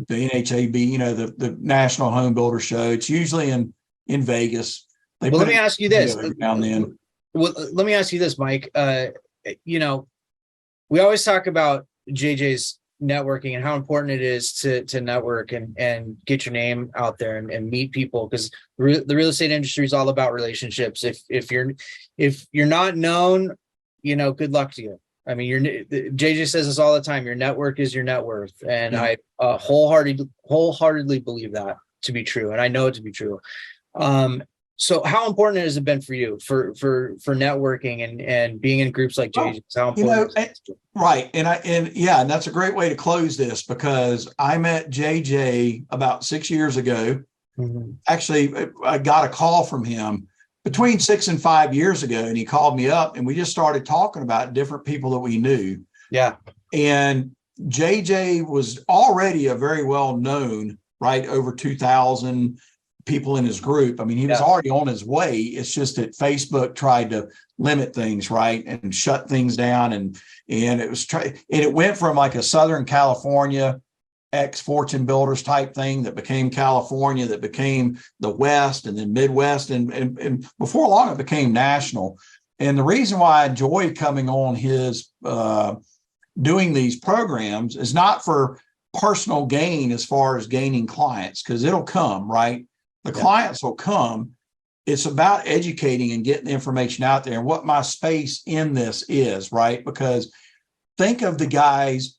The NHAB, the National Home Builder Show. It's usually in Vegas. Let me ask you this. Now and then. Well, let me ask you this, Mike. We always talk about JJ's networking and how important it is to network and get your name out there and meet people, because the real estate industry is all about relationships. If you're not known, good luck to you. I mean, JJ says this all the time. Your network is your net worth, and I wholeheartedly believe that to be true, and I know it to be true. So how important has it been for you for networking and being in groups like JJ's? How important? Right. And that's a great way to close this, because I met JJ about 6 years ago. Mm-hmm. Actually, I got a call from him between 6 and 5 years ago, and he called me up and we just started talking about different people that we knew. Yeah. And JJ was already a very well known, right, over 2,000 people in his group. I mean, he was already on his way. It's just that Facebook tried to limit things, right, and shut things down. And it went from like a Southern California ex-fortune builders type thing that became California, that became the West, and then Midwest, and before long it became national. And the reason why I enjoyed coming on his doing these programs is not for personal gain as far as gaining clients, because it'll come, right? The clients will come. It's about educating and getting the information out there, and what my space in this is, right? Because think of the guys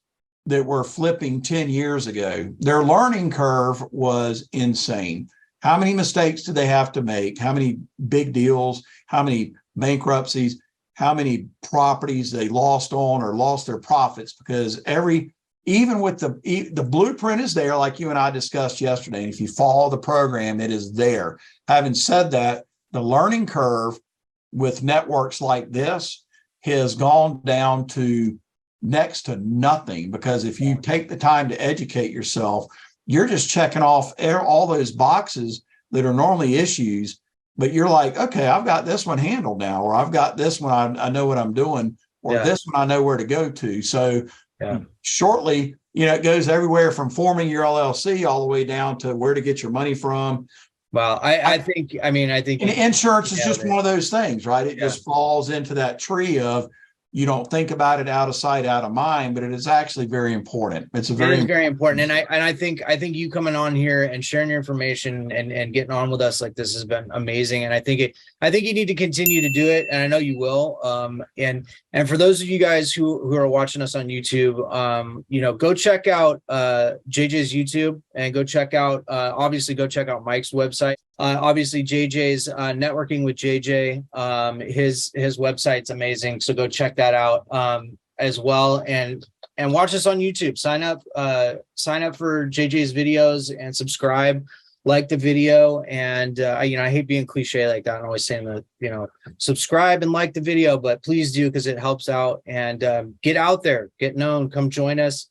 that were flipping 10 years ago. Their learning curve was insane. How many mistakes did they have to make? How many big deals? How many bankruptcies? How many properties they lost on or lost their profits? Because even with the blueprint is there, like you and I discussed yesterday. And if you follow the program, it is there. Having said that, the learning curve with networks like this has gone down to next to nothing, because if you take the time to educate yourself, you're just checking off all those boxes that are normally issues. But you're like, okay, I've got this one handled now, or I've got this one, I know what I'm doing, or this one I know where to go to. So shortly, it goes everywhere from forming your LLC all the way down to where to get your money from. Well, I think and insurance is just one of those things, right? It just falls into that tree of, you don't think about it, out of sight, out of mind, but it is actually very important. It is very important. And I think you coming on here and sharing your information and getting on with us like this has been amazing. And I think you need to continue to do it. And I know you will. And for those of you guys who are watching us on YouTube, go check out JJ's YouTube, and go check out Mike's website. Obviously JJ's networking with JJ, his website's amazing, so go check that out as well, and watch us on YouTube. Sign up for JJ's videos and subscribe, like the video, and I hate being cliche like that and always saying that, subscribe and like the video, but please do, because it helps out. And get out there, get known, come join us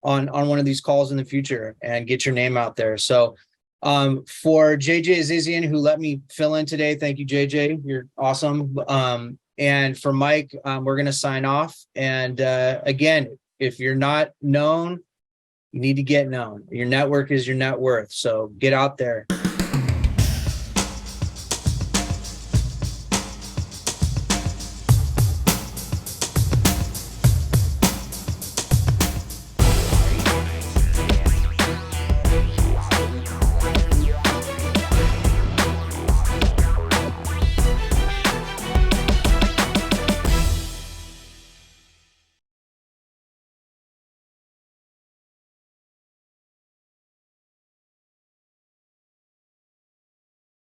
on one of these calls in the future and get your name out there. So for JJ Azizian, who let me fill in today, thank you, JJ. You're awesome. And for Mike, we're going to sign off. And again, if you're not known, you need to get known. Your network is your net worth. So get out there.